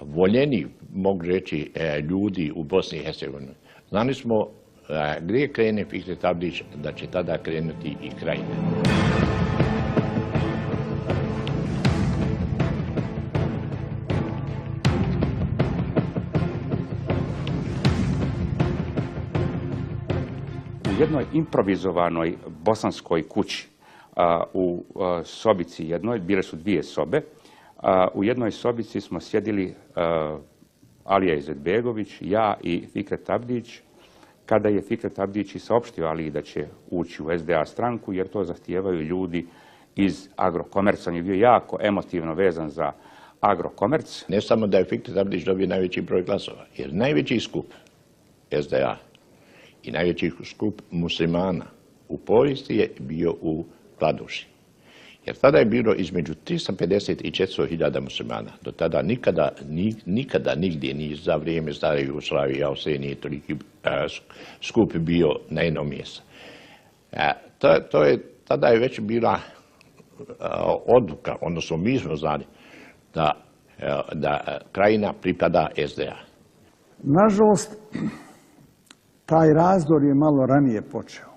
najvoljenijih, mogu reći, ljudi u Bosni i Hercegovini. Znali smo gdje krene Fikret Abdić, da će tada krenuti i Krajina. U jednoj improvizovanoj bosanskoj kući, u sobici jednoj, bile su 2 sobe, u jednoj sobici smo sjedili Alija Izetbegović, ja i Fikret Abdić, kada je Fikret Abdić i saopštio Aliji da će ući u SDA stranku, jer to zahtijevaju ljudi iz Agrokomerca. On je bio jako emotivno vezan za Agrokomerc. Ne samo da je Fikret Abdić dobio najveći broj glasova, jer najveći skup SDA i najveći skup muslimana u povijesti je bio u Kladuši. Jer tada je bilo između 350 i 400 hiljada muslimana. Do tada nikada nigdje ni za vrijeme stare Jugoslavije, Austrije nije toliki skup bio na jednom mjestu. Tada je već bila odluka, odnosno mi smo znali da da Krajina pripada SDA. Nažalost, taj razdor je malo ranije počeo.